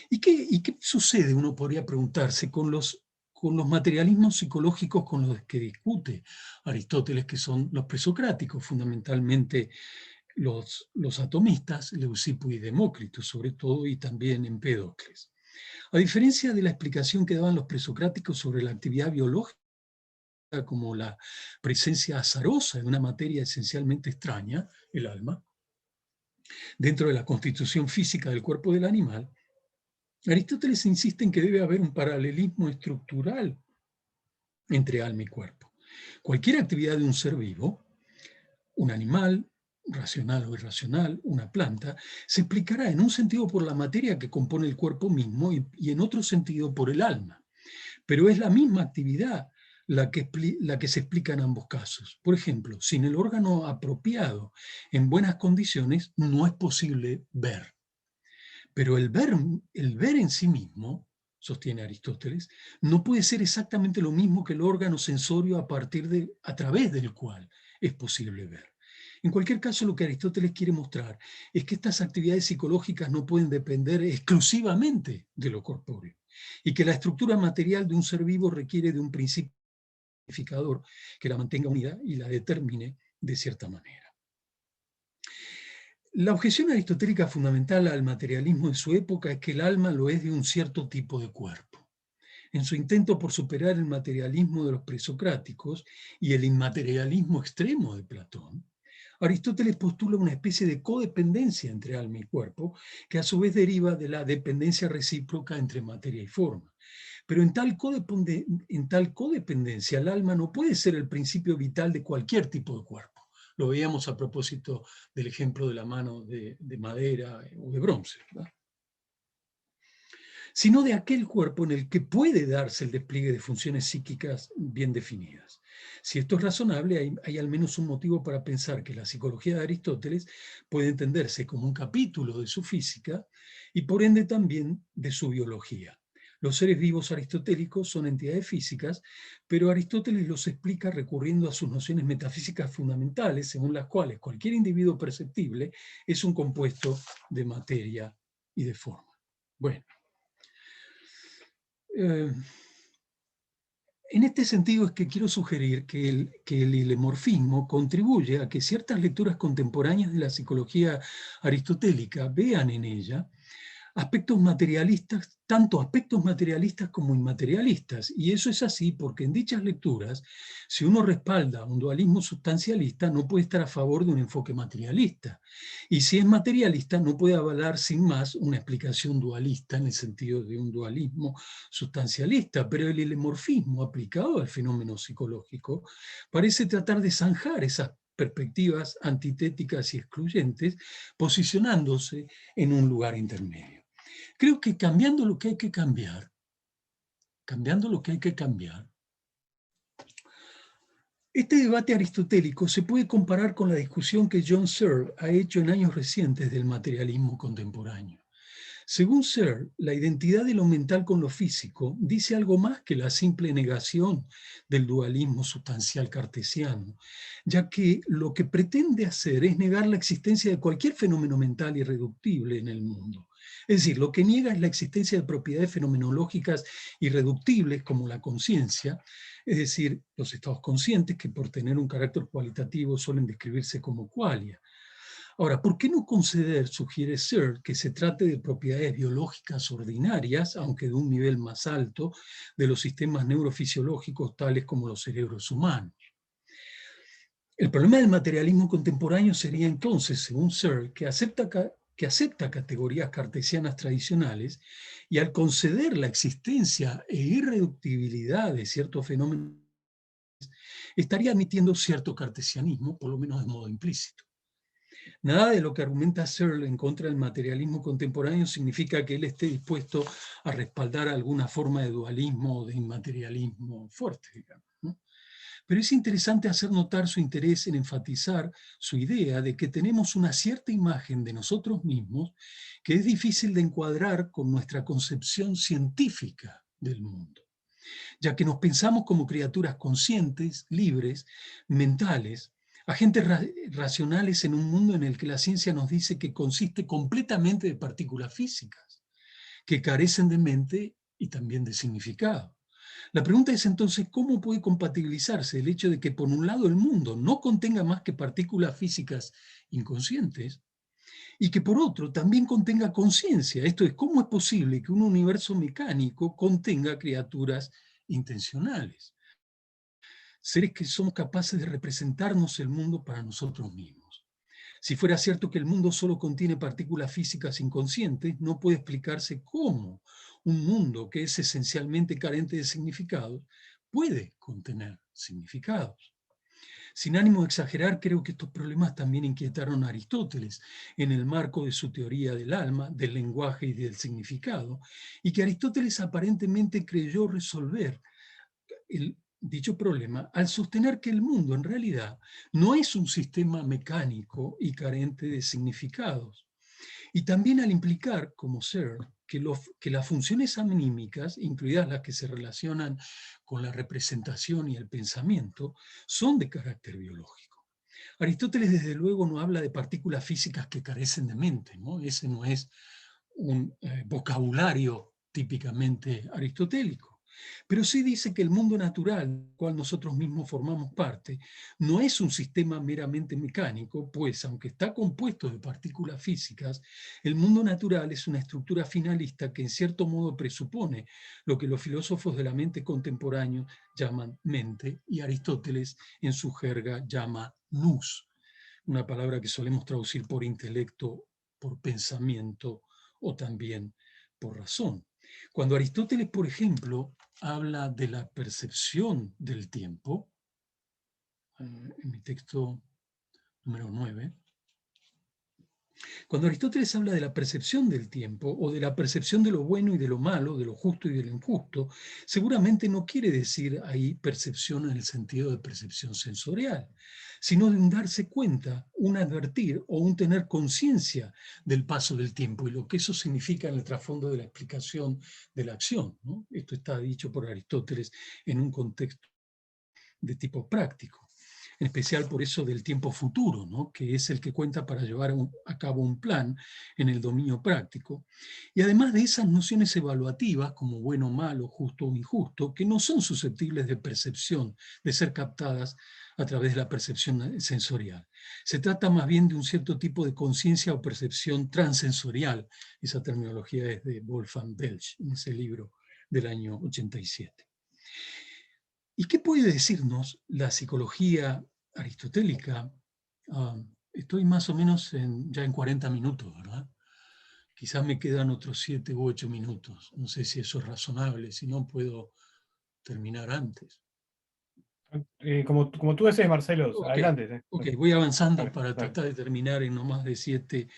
¿Y qué sucede? Uno podría preguntarse con los materialismos psicológicos con los que discute Aristóteles, que son los presocráticos, fundamentalmente los atomistas, Leucipo y Demócrito, sobre todo, y también Empédocles. A diferencia de la explicación que daban los presocráticos sobre la actividad biológica, como la presencia azarosa de una materia esencialmente extraña, el alma, dentro de la constitución física del cuerpo del animal, Aristóteles insiste en que debe haber un paralelismo estructural entre alma y cuerpo. Cualquier actividad de un ser vivo, un animal, racional o irracional, una planta, se explicará en un sentido por la materia que compone el cuerpo mismo y en otro sentido por el alma. Pero es la misma actividad la que se explica en ambos casos. Por ejemplo, sin el órgano apropiado en buenas condiciones, no es posible ver. Pero el ver en sí mismo, sostiene Aristóteles, no puede ser exactamente lo mismo que el órgano sensorio a través del cual es posible ver. En cualquier caso, lo que Aristóteles quiere mostrar es que estas actividades psicológicas no pueden depender exclusivamente de lo corpóreo, y que la estructura material de un ser vivo requiere de un principio identificador que la mantenga unida y la determine de cierta manera. La objeción aristotélica fundamental al materialismo de su época es que el alma lo es de un cierto tipo de cuerpo. En su intento por superar el materialismo de los presocráticos y el inmaterialismo extremo de Platón, Aristóteles postula una especie de codependencia entre alma y cuerpo, que a su vez deriva de la dependencia recíproca entre materia y forma. Pero en tal codependencia, el alma no puede ser el principio vital de cualquier tipo de cuerpo. Lo veíamos a propósito del ejemplo de la mano de madera o de bronce, ¿verdad? Sino de aquel cuerpo en el que puede darse el despliegue de funciones psíquicas bien definidas. Si esto es razonable, hay al menos un motivo para pensar que la psicología de Aristóteles puede entenderse como un capítulo de su física y por ende también de su biología. Los seres vivos aristotélicos son entidades físicas, pero Aristóteles los explica recurriendo a sus nociones metafísicas fundamentales, según las cuales cualquier individuo perceptible es un compuesto de materia y de forma. Bueno. En este sentido es que quiero sugerir que el hilemorfismo contribuye a que ciertas lecturas contemporáneas de la psicología aristotélica vean en ella aspectos materialistas, tanto aspectos materialistas como inmaterialistas. Y eso es así porque en dichas lecturas, si uno respalda un dualismo sustancialista, no puede estar a favor de un enfoque materialista. Y si es materialista, no puede avalar sin más una explicación dualista en el sentido de un dualismo sustancialista. Pero el helemorfismo aplicado al fenómeno psicológico parece tratar de zanjar esas perspectivas antitéticas y excluyentes, posicionándose en un lugar intermedio. Creo que cambiando lo que hay que cambiar, este debate aristotélico se puede comparar con la discusión que John Searle ha hecho en años recientes del materialismo contemporáneo. Según Searle, la identidad de lo mental con lo físico dice algo más que la simple negación del dualismo sustancial cartesiano, ya que lo que pretende hacer es negar la existencia de cualquier fenómeno mental irreductible en el mundo. Es decir, lo que niega es la existencia de propiedades fenomenológicas irreductibles como la conciencia, es decir, los estados conscientes que por tener un carácter cualitativo suelen describirse como qualia. Ahora, ¿por qué no conceder, sugiere Searle, que se trate de propiedades biológicas ordinarias, aunque de un nivel más alto, de los sistemas neurofisiológicos tales como los cerebros humanos? El problema del materialismo contemporáneo sería entonces, según Searle, que acepta categorías cartesianas tradicionales y al conceder la existencia e irreductibilidad de ciertos fenómenos, estaría admitiendo cierto cartesianismo, por lo menos de modo implícito. Nada de lo que argumenta Searle en contra del materialismo contemporáneo significa que él esté dispuesto a respaldar alguna forma de dualismo o de inmaterialismo fuerte, digamos, ¿no? Pero es interesante hacer notar su interés en enfatizar su idea de que tenemos una cierta imagen de nosotros mismos que es difícil de encuadrar con nuestra concepción científica del mundo, ya que nos pensamos como criaturas conscientes, libres, mentales, agentes racionales en un mundo en el que la ciencia nos dice que consiste completamente de partículas físicas, que carecen de mente y también de significado. La pregunta es entonces, ¿cómo puede compatibilizarse el hecho de que por un lado el mundo no contenga más que partículas físicas inconscientes y que por otro también contenga conciencia? Esto es, ¿cómo es posible que un universo mecánico contenga criaturas intencionales? Seres que somos capaces de representarnos el mundo para nosotros mismos. Si fuera cierto que el mundo solo contiene partículas físicas inconscientes, no puede explicarse cómo un mundo que es esencialmente carente de significados puede contener significados. Sin ánimo de exagerar, creo que estos problemas también inquietaron a Aristóteles en el marco de su teoría del alma, del lenguaje y del significado, y que Aristóteles aparentemente creyó resolver dicho problema al sostener que el mundo en realidad no es un sistema mecánico y carente de significados. Y también al implicar, como Searle, que las funciones anímicas, incluidas las que se relacionan con la representación y el pensamiento, son de carácter biológico. Aristóteles desde luego no habla de partículas físicas que carecen de mente, ¿no? Ese no es un vocabulario típicamente aristotélico. Pero sí dice que el mundo natural, del cual nosotros mismos formamos parte, no es un sistema meramente mecánico, pues aunque está compuesto de partículas físicas, el mundo natural es una estructura finalista que en cierto modo presupone lo que los filósofos de la mente contemporánea llaman mente y Aristóteles en su jerga llama nous, una palabra que solemos traducir por intelecto, por pensamiento o también por razón. Cuando Aristóteles, por ejemplo, habla de la percepción del tiempo, en mi texto número 9, cuando Aristóteles habla de la percepción del tiempo o de la percepción de lo bueno y de lo malo, de lo justo y de lo injusto, seguramente no quiere decir ahí percepción en el sentido de percepción sensorial, sino de un darse cuenta, un advertir o un tener conciencia del paso del tiempo y lo que eso significa en el trasfondo de la explicación de la acción, ¿no? Esto está dicho por Aristóteles en un contexto de tipo práctico. en especial por eso del tiempo futuro, ¿no? Que es el que cuenta para llevar a cabo un plan en el dominio práctico. Y además de esas nociones evaluativas, como bueno, malo, justo o injusto, que no son susceptibles de percepción, de ser captadas a través de la percepción sensorial. Se trata más bien de un cierto tipo de conciencia o percepción transensorial. Esa terminología es de Wolfgang Welch, en ese libro del año 87. ¿Y qué puede decirnos la psicología aristotélica? Estoy más o menos ya en 40 minutos, ¿verdad? Quizás me quedan otros 7 u 8 minutos. No sé si eso es razonable, si no puedo terminar antes. Como tú desees, Marcelo, Ok, adelante. ok, voy avanzando Dale, para dale. tratar de terminar en no más de 7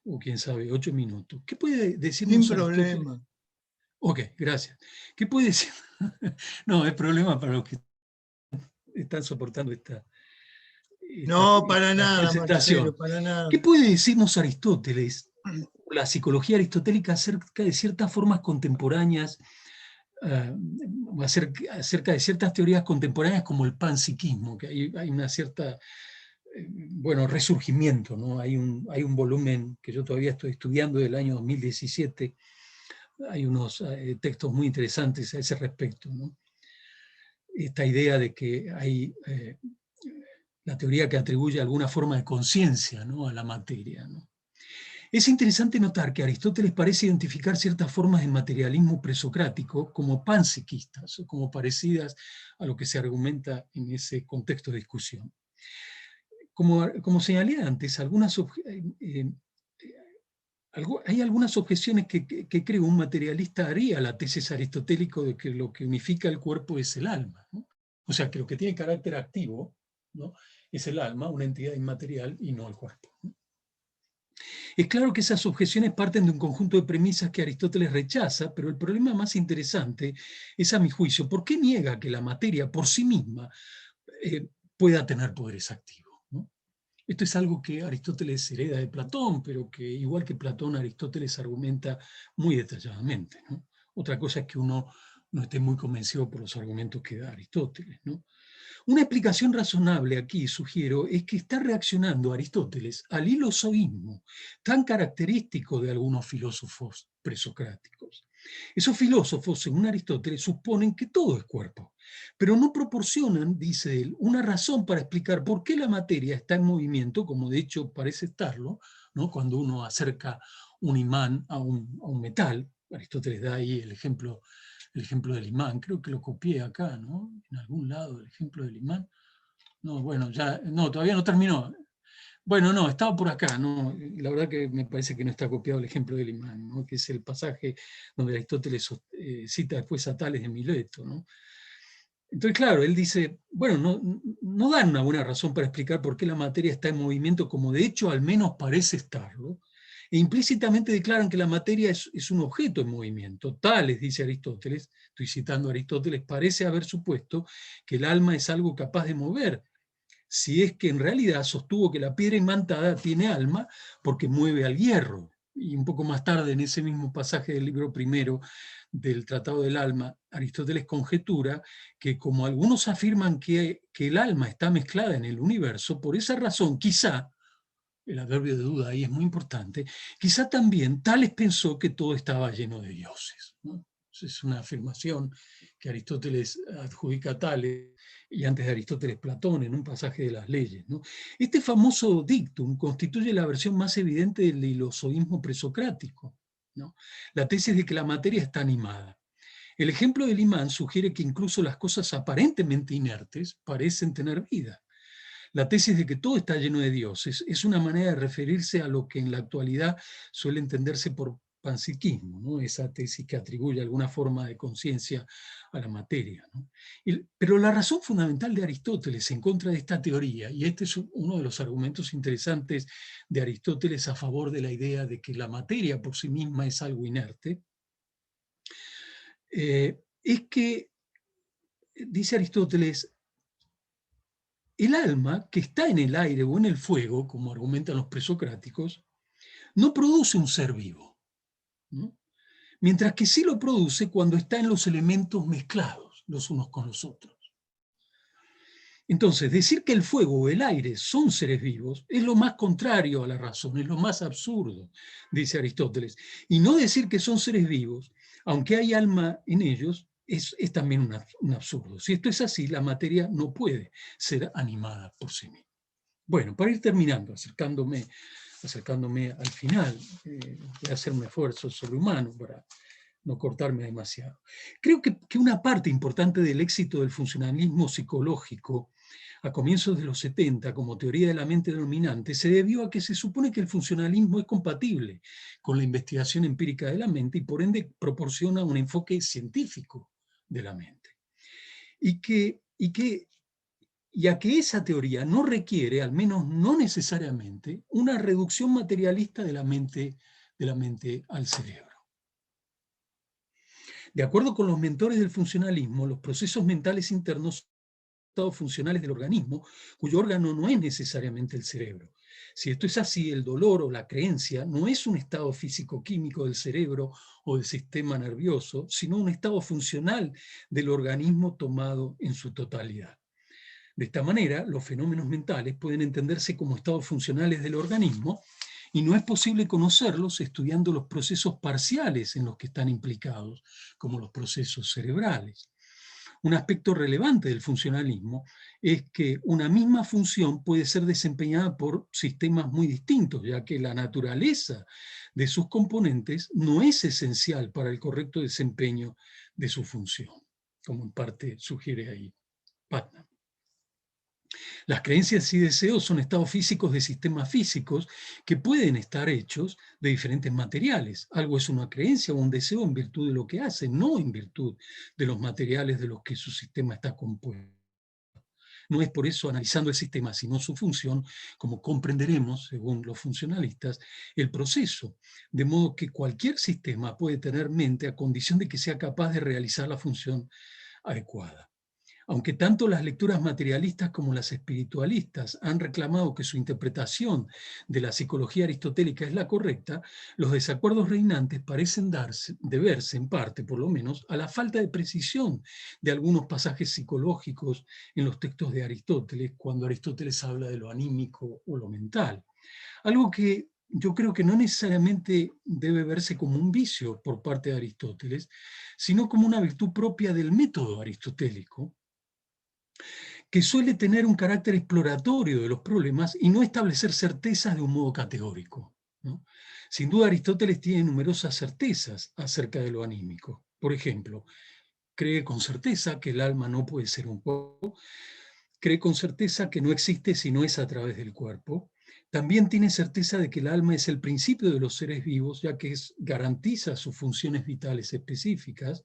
o quién sabe, 8 minutos. ¿Qué puede Sin decirnos Aristóteles? problema. Ok, gracias. ¿Qué puede decir? No, es problema para los que están soportando esta No, para nada, presentación. Marcelo, para nada. ¿Qué puede decirnos Aristóteles, la psicología aristotélica, acerca de ciertas formas contemporáneas, acerca de ciertas teorías contemporáneas como el panpsiquismo, que hay una cierta, bueno, resurgimiento, ¿no? Hay un volumen que yo todavía estoy estudiando del año 2017, hay unos textos muy interesantes a ese respecto, ¿no? Esta idea de que hay la teoría que atribuye alguna forma de conciencia, ¿no?, a la materia, ¿no? Es interesante notar que Aristóteles parece identificar ciertas formas de materialismo presocrático como panpsiquistas o como parecidas a lo que se argumenta en ese contexto de discusión. Como señalé antes, hay algunas objeciones que creo un materialista haría a la tesis aristotélica de que lo que unifica el cuerpo es el alma, ¿no? O sea, que lo que tiene carácter activo, ¿no?, es el alma, una entidad inmaterial, y no el cuerpo, ¿no? Es claro que esas objeciones parten de un conjunto de premisas que Aristóteles rechaza, pero el problema más interesante es, a mi juicio, ¿por qué niega que la materia por sí misma pueda tener poderes activos, ¿no? Esto es algo que Aristóteles hereda de Platón, pero que igual que Platón, Aristóteles argumenta muy detalladamente, ¿no? Otra cosa es que uno no esté muy convencido por los argumentos que da Aristóteles, ¿no? Una explicación razonable aquí, sugiero, es que está reaccionando Aristóteles al hilozoísmo tan característico de algunos filósofos presocráticos. Esos filósofos, según Aristóteles, suponen que todo es cuerpo, pero no proporcionan, dice él, una razón para explicar por qué la materia está en movimiento, como de hecho parece estarlo, ¿no?, cuando uno acerca un imán a un metal. Aristóteles da ahí el ejemplo del imán, creo que lo copié acá, ¿no?, en algún lado, el ejemplo del imán. No, bueno, ya, no, todavía no terminó. Bueno, no, estaba por acá, ¿no? La verdad que me parece que no está copiado el ejemplo del imán, ¿no?, que es el pasaje donde Aristóteles cita después a Tales de Mileto, ¿no? Entonces, claro, él dice, bueno, no dan una buena razón para explicar por qué la materia está en movimiento, como de hecho al menos parece estarlo, e implícitamente declaran que la materia es un objeto en movimiento. Tales, dice Aristóteles, estoy citando a Aristóteles, parece haber supuesto que el alma es algo capaz de mover, si es que en realidad sostuvo que la piedra imantada tiene alma porque mueve al hierro. Y un poco más tarde, en ese mismo pasaje del libro primero del Tratado del Alma, Aristóteles conjetura que como algunos afirman que el alma está mezclada en el universo, por esa razón quizá, el adverbio de duda ahí es muy importante, quizá también Tales pensó que todo estaba lleno de dioses, ¿no? Es una afirmación que Aristóteles adjudica a Tales, y antes de Aristóteles Platón, en un pasaje de las leyes, ¿no? Este famoso dictum constituye la versión más evidente del hilozoísmo presocrático, ¿no?, la tesis de que la materia está animada. El ejemplo del imán sugiere que incluso las cosas aparentemente inertes parecen tener vida. La tesis de que todo está lleno de dioses es una manera de referirse a lo que en la actualidad suele entenderse por panpsiquismo, ¿no?, esa tesis que atribuye alguna forma de conciencia a la materia, ¿no? Pero la razón fundamental de Aristóteles en contra de esta teoría, y este es uno de los argumentos interesantes de Aristóteles a favor de la idea de que la materia por sí misma es algo inerte, es que, dice Aristóteles, el alma, que está en el aire o en el fuego, como argumentan los presocráticos, no produce un ser vivo, ¿no?, mientras que sí lo produce cuando está en los elementos mezclados los unos con los otros. Entonces, decir que el fuego o el aire son seres vivos es lo más contrario a la razón, es lo más absurdo, dice Aristóteles. Y no decir que son seres vivos, aunque hay alma en ellos, es también un absurdo. Si esto es así, la materia no puede ser animada por sí misma. Bueno, para ir terminando, acercándome al final, voy a hacer un esfuerzo sobrehumano para no cortarme demasiado. Creo que una parte importante del éxito del funcionalismo psicológico a comienzos de los 70 como teoría de la mente dominante se debió a que se supone que el funcionalismo es compatible con la investigación empírica de la mente y por ende proporciona un enfoque científico de la mente. Y a que esa teoría no requiere, al menos no necesariamente, una reducción materialista de la mente al cerebro. De acuerdo con los mentores del funcionalismo, los procesos mentales internos son estados funcionales del organismo, cuyo órgano no es necesariamente el cerebro. Si esto es así, el dolor o la creencia no es un estado físico-químico del cerebro o del sistema nervioso, sino un estado funcional del organismo tomado en su totalidad. De esta manera, los fenómenos mentales pueden entenderse como estados funcionales del organismo y no es posible conocerlos estudiando los procesos parciales en los que están implicados, como los procesos cerebrales. Un aspecto relevante del funcionalismo es que una misma función puede ser desempeñada por sistemas muy distintos, ya que la naturaleza de sus componentes no es esencial para el correcto desempeño de su función, como en parte sugiere ahí Putnam. Las creencias y deseos son estados físicos de sistemas físicos que pueden estar hechos de diferentes materiales. Algo es una creencia o un deseo en virtud de lo que hace, no en virtud de los materiales de los que su sistema está compuesto. No es por eso analizando el sistema, sino su función, como comprenderemos, según los funcionalistas, el proceso. De modo que cualquier sistema puede tener mente a condición de que sea capaz de realizar la función adecuada. Aunque tanto las lecturas materialistas como las espiritualistas han reclamado que su interpretación de la psicología aristotélica es la correcta, los desacuerdos reinantes parecen deberse, en parte por lo menos, a la falta de precisión de algunos pasajes psicológicos en los textos de Aristóteles, cuando Aristóteles habla de lo anímico o lo mental. Algo que yo creo que no necesariamente debe verse como un vicio por parte de Aristóteles, sino como una virtud propia del método aristotélico, que suele tener un carácter exploratorio de los problemas y no establecer certezas de un modo categórico, ¿no? Sin duda Aristóteles tiene numerosas certezas acerca de lo anímico. Por ejemplo, cree con certeza que el alma no puede ser un cuerpo, cree con certeza que no existe si no es a través del cuerpo. También tiene certeza de que el alma es el principio de los seres vivos, ya que garantiza sus funciones vitales específicas.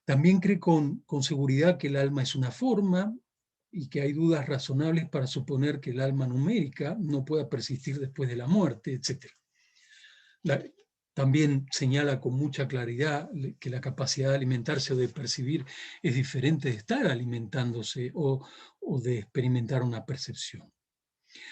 También cree con seguridad que el alma es una forma y que hay dudas razonables para suponer que el alma numérica no pueda persistir después de la muerte, etc. También señala con mucha claridad que la capacidad de alimentarse o de percibir es diferente de estar alimentándose o de experimentar una percepción.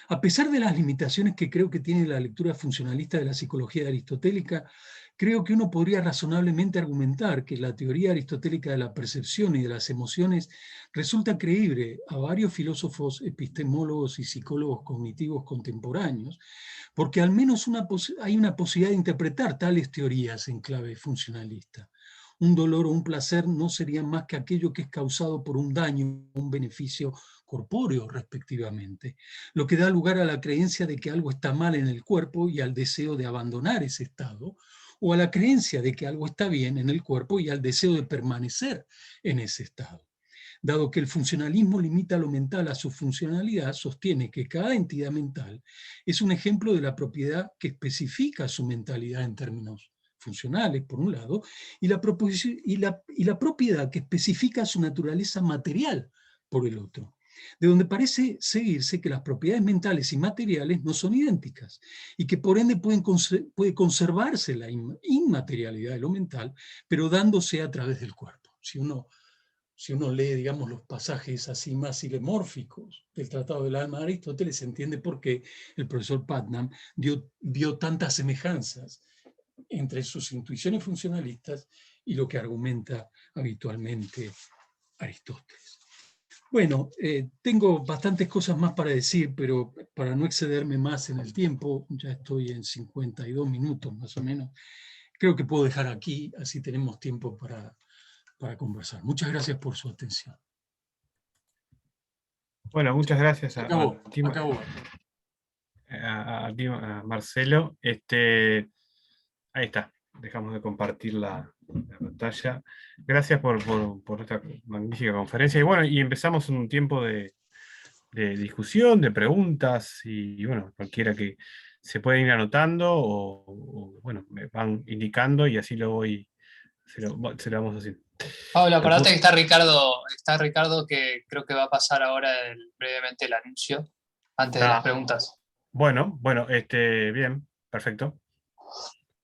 A pesar de las limitaciones que creo que tiene la lectura funcionalista de la psicología aristotélica, creo que uno podría razonablemente argumentar que la teoría aristotélica de la percepción y de las emociones resulta creíble a varios filósofos, epistemólogos y psicólogos cognitivos contemporáneos, porque al menos hay una posibilidad de interpretar tales teorías en clave funcionalista. Un dolor o un placer no serían más que aquello que es causado por un daño o un beneficio corpóreo, respectivamente, lo que da lugar a la creencia de que algo está mal en el cuerpo y al deseo de abandonar ese estado, o a la creencia de que algo está bien en el cuerpo y al deseo de permanecer en ese estado. Dado que el funcionalismo limita lo mental a su funcionalidad, sostiene que cada entidad mental es un ejemplo de la propiedad que especifica su mentalidad en términos funcionales, por un lado, y la propiedad que especifica su naturaleza material, por el otro. De donde parece seguirse que las propiedades mentales y materiales no son idénticas y que por ende puede conservarse la inmaterialidad de lo mental, pero dándose a través del cuerpo. Si uno lee, digamos, los pasajes así más silemórficos del Tratado del Alma de Aristóteles, se entiende por qué el profesor Putnam vio tantas semejanzas entre sus intuiciones funcionalistas y lo que argumenta habitualmente Aristóteles. Bueno, tengo bastantes cosas más para decir, pero para no excederme más en el tiempo, ya estoy en 52 minutos más o menos, creo que puedo dejar aquí, así tenemos tiempo para conversar. Muchas gracias por su atención. Bueno, muchas gracias Acabó. a Marcelo. Ahí está, dejamos de compartir la pantalla. Gracias por esta magnífica conferencia. Y bueno, y empezamos un tiempo de discusión, de preguntas, y bueno, cualquiera que se pueden ir anotando bueno, me van indicando y así se lo vamos haciendo. Pablo, acordate que está Ricardo que creo que va a pasar ahora brevemente el anuncio antes de las preguntas. Bueno, bien, perfecto.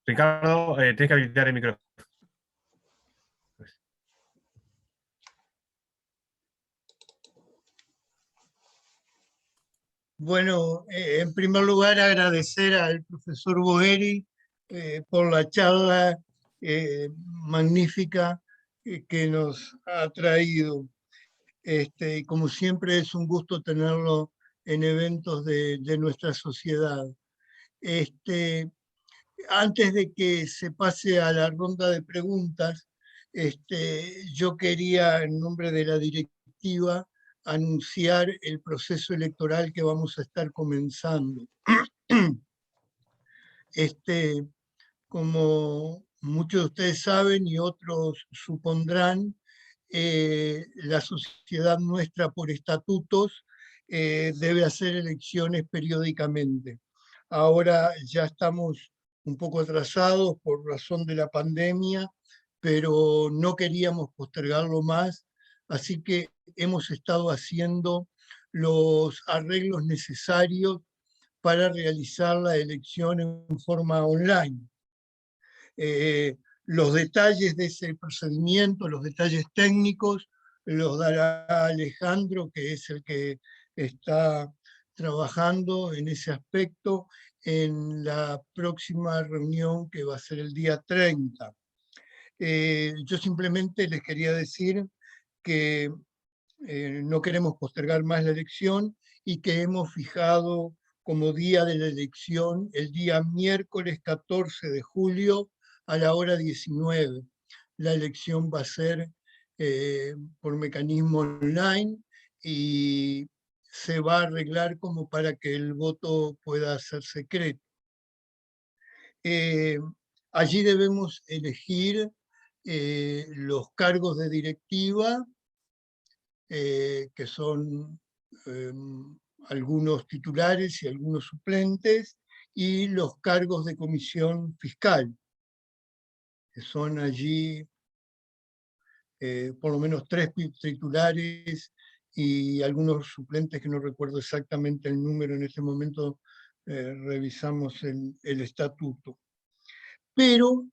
Ricardo, tenés que habilitar el micrófono. Bueno, en primer lugar agradecer al profesor Boeri por la charla magnífica que nos ha traído. Como siempre es un gusto tenerlo en eventos de nuestra sociedad. Antes de que se pase a la ronda de preguntas, yo quería, en nombre de la directiva, anunciar el proceso electoral que vamos a estar comenzando. Como muchos de ustedes saben y otros supondrán, la sociedad nuestra por estatutos debe hacer elecciones periódicamente. Ahora ya estamos un poco atrasados por razón de la pandemia, pero no queríamos postergarlo más, así que hemos estado haciendo los arreglos necesarios para realizar la elección en forma online. Los detalles de ese procedimiento, los detalles técnicos, los dará Alejandro, que es el que está trabajando en ese aspecto en la próxima reunión que va a ser el día 30. Yo simplemente les quería decir que no queremos postergar más la elección y que hemos fijado como día de la elección el día miércoles 14 de julio a la hora 19. La elección va a ser por mecanismo online y se va a arreglar como para que el voto pueda ser secreto. Allí debemos elegir los cargos de directiva, que son algunos titulares y algunos suplentes, y los cargos de comisión fiscal, que son allí por lo menos 3 titulares y algunos suplentes que no recuerdo exactamente el número, en este momento revisamos el estatuto. Pero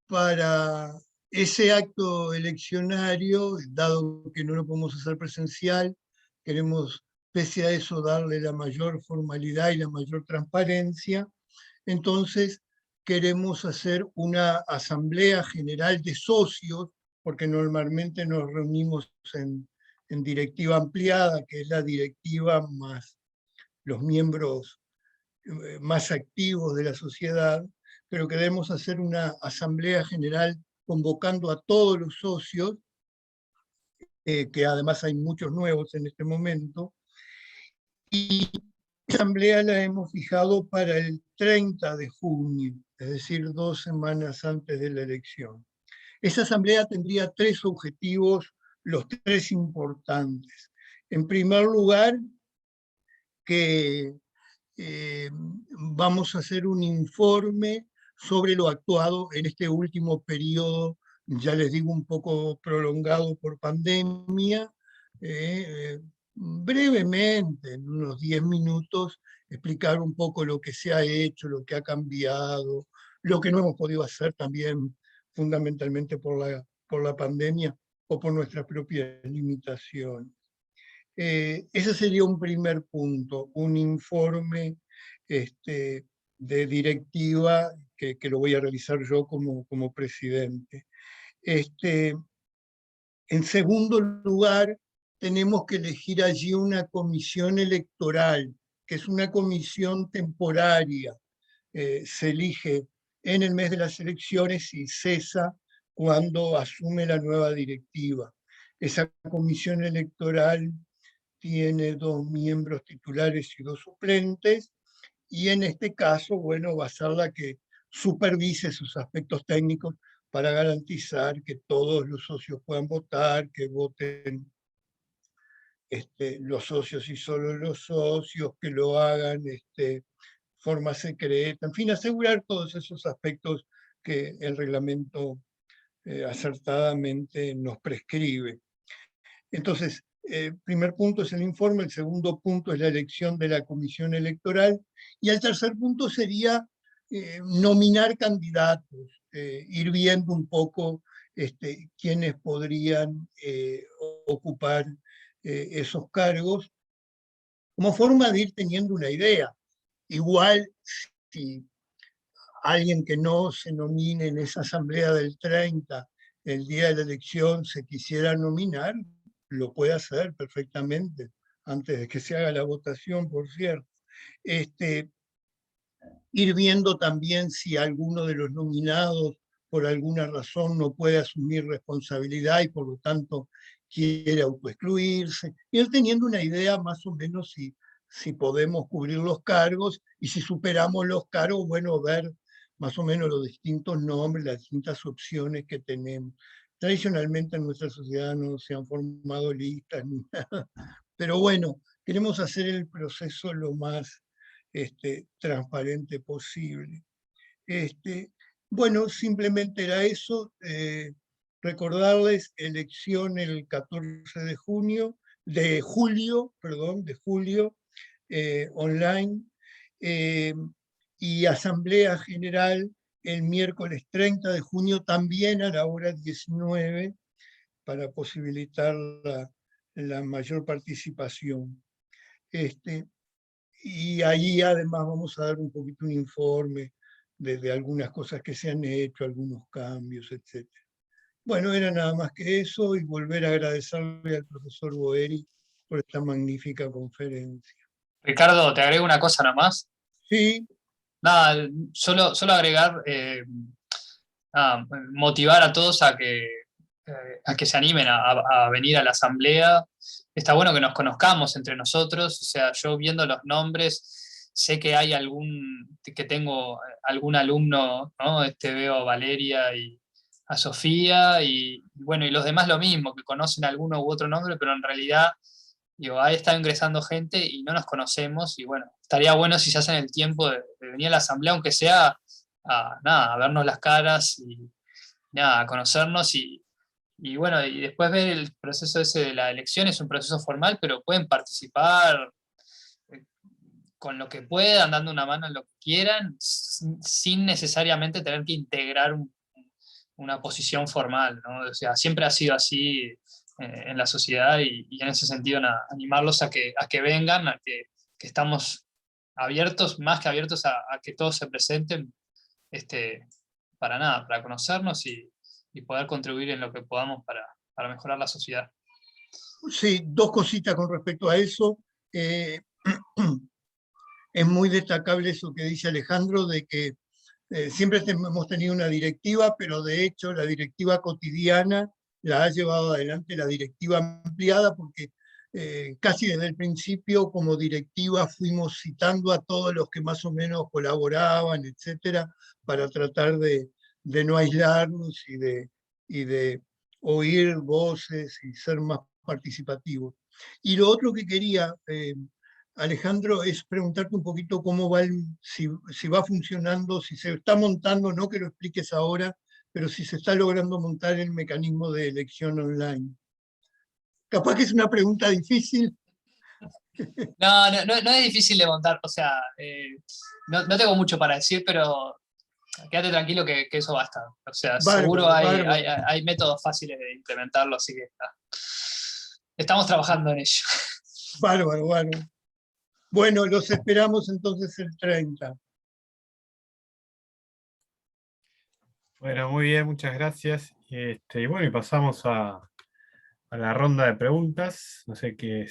para ese acto eleccionario, dado que no lo podemos hacer presencial, queremos, pese a eso, darle la mayor formalidad y la mayor transparencia. Entonces, queremos hacer una asamblea general de socios, porque normalmente nos reunimos en directiva ampliada, que es la directiva más los miembros más activos de la sociedad, pero queremos hacer una asamblea general convocando a todos los socios, que además hay muchos nuevos en este momento, y la asamblea la hemos fijado para el 30 de junio, es decir, 2 semanas antes de la elección. Esa asamblea tendría 3 objetivos, los 3 importantes. En primer lugar, que vamos a hacer un informe sobre lo actuado en este último periodo, ya les digo, un poco prolongado por pandemia, brevemente, en unos 10 minutos, explicar un poco lo que se ha hecho, lo que ha cambiado, lo que no hemos podido hacer también fundamentalmente por la pandemia o por nuestras propias limitaciones. Ese sería un primer punto, un informe de directiva que lo voy a realizar yo como presidente. En segundo lugar, tenemos que elegir allí una comisión electoral, que es una comisión temporaria. Se elige en el mes de las elecciones y cesa cuando asume la nueva directiva. Esa comisión electoral tiene 2 miembros titulares y 2 suplentes, y en este caso, bueno, va a ser la que supervise sus aspectos técnicos para garantizar que todos los socios puedan votar, que voten los socios y solo los socios, que lo hagan forma secreta, en fin, asegurar todos esos aspectos que el reglamento acertadamente nos prescribe. Entonces, el primer punto es el informe, el segundo punto es la elección de la comisión electoral, y el tercer punto sería nominar candidatos, ir viendo un poco quiénes podrían ocupar esos cargos, como forma de ir teniendo una idea. Igual, si alguien que no se nomine en esa asamblea del 30, el día de la elección, se quisiera nominar, lo puede hacer perfectamente, antes de que se haga la votación, por cierto. Ir viendo también si alguno de los nominados por alguna razón no puede asumir responsabilidad y por lo tanto quiere autoexcluirse, ir teniendo una idea más o menos si podemos cubrir los cargos, y si superamos los cargos, bueno, ver más o menos los distintos nombres, las distintas opciones que tenemos. Tradicionalmente en nuestra sociedad no se han formado listas ni nada, pero bueno, queremos hacer el proceso lo más transparente posible. Bueno, simplemente era eso. Recordarles, elección el 14 de julio, online, y asamblea general el miércoles 30 de junio, también a la hora 19, para posibilitar la mayor participación. Y ahí además vamos a dar un poquito un informe de algunas cosas que se han hecho, algunos cambios, etc. Bueno, era nada más que eso, y volver a agradecerle al profesor Boeri por esta magnífica conferencia. Ricardo, te agrego una cosa nomás. Sí. Nada, solo agregar, motivar a todos a que se animen a venir a la asamblea. Está bueno que nos conozcamos entre nosotros, o sea, yo viendo los nombres, sé que hay que tengo algún alumno, ¿no? Veo a Valeria y a Sofía, y bueno, y los demás lo mismo, que conocen alguno u otro nombre, pero en realidad, digo, ahí está ingresando gente y no nos conocemos, y bueno, estaría bueno si se hacen el tiempo de venir a la asamblea, aunque sea a vernos las caras y nada, a conocernos, y bueno, y después ver el proceso ese de la elección. Es un proceso formal, pero pueden participar con lo que puedan, dando una mano en lo que quieran, sin necesariamente tener que integrar una posición formal, ¿no? O sea, siempre ha sido así en la sociedad, y en ese sentido animarlos a que vengan, a que estamos abiertos, más que abiertos a que todos se presenten, para conocernos y poder contribuir en lo que podamos para mejorar la sociedad. Sí, 2 cositas con respecto a eso. Es muy destacable eso que dice Alejandro, de que siempre hemos tenido una directiva, pero de hecho la directiva cotidiana la ha llevado adelante la directiva ampliada, porque casi desde el principio como directiva fuimos citando a todos los que más o menos colaboraban, etcétera, para tratar de no aislarnos y de oír voces y ser más participativos. Y lo otro que quería, Alejandro, es preguntarte un poquito cómo va, si va funcionando, si se está montando, no que lo expliques ahora, pero si se está logrando montar el mecanismo de elección online. Capaz que es una pregunta difícil. No es difícil de montar, o sea, no tengo mucho para decir, pero quédate tranquilo que eso va a estar. O sea, Bárbaro, seguro bárbaro. hay métodos fáciles de implementarlo, así que estamos trabajando en ello. Bárbaro, bárbaro. Bueno, los esperamos entonces el 30. Bueno, muy bien, muchas gracias. Y bueno, y pasamos a a la ronda de preguntas. No sé quién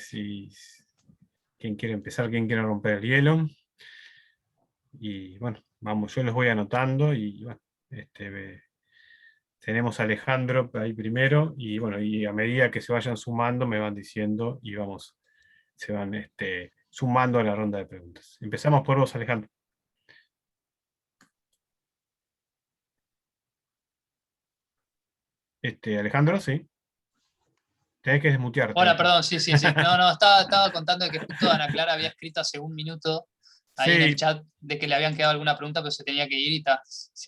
quiere empezar, quién quiere romper el hielo. Y bueno, vamos, yo los voy anotando y bueno, tenemos a Alejandro ahí primero y bueno, y a medida que se vayan sumando me van diciendo y vamos, se van sumando a la ronda de preguntas. Empezamos por vos, Alejandro. Alejandro, sí. Tenés que desmutearte. Hola, perdón, sí. No, estaba contando que justo Ana Clara había escrito hace un minuto ahí en el Sí, chat de que le habían quedado alguna pregunta, pero se tenía que ir y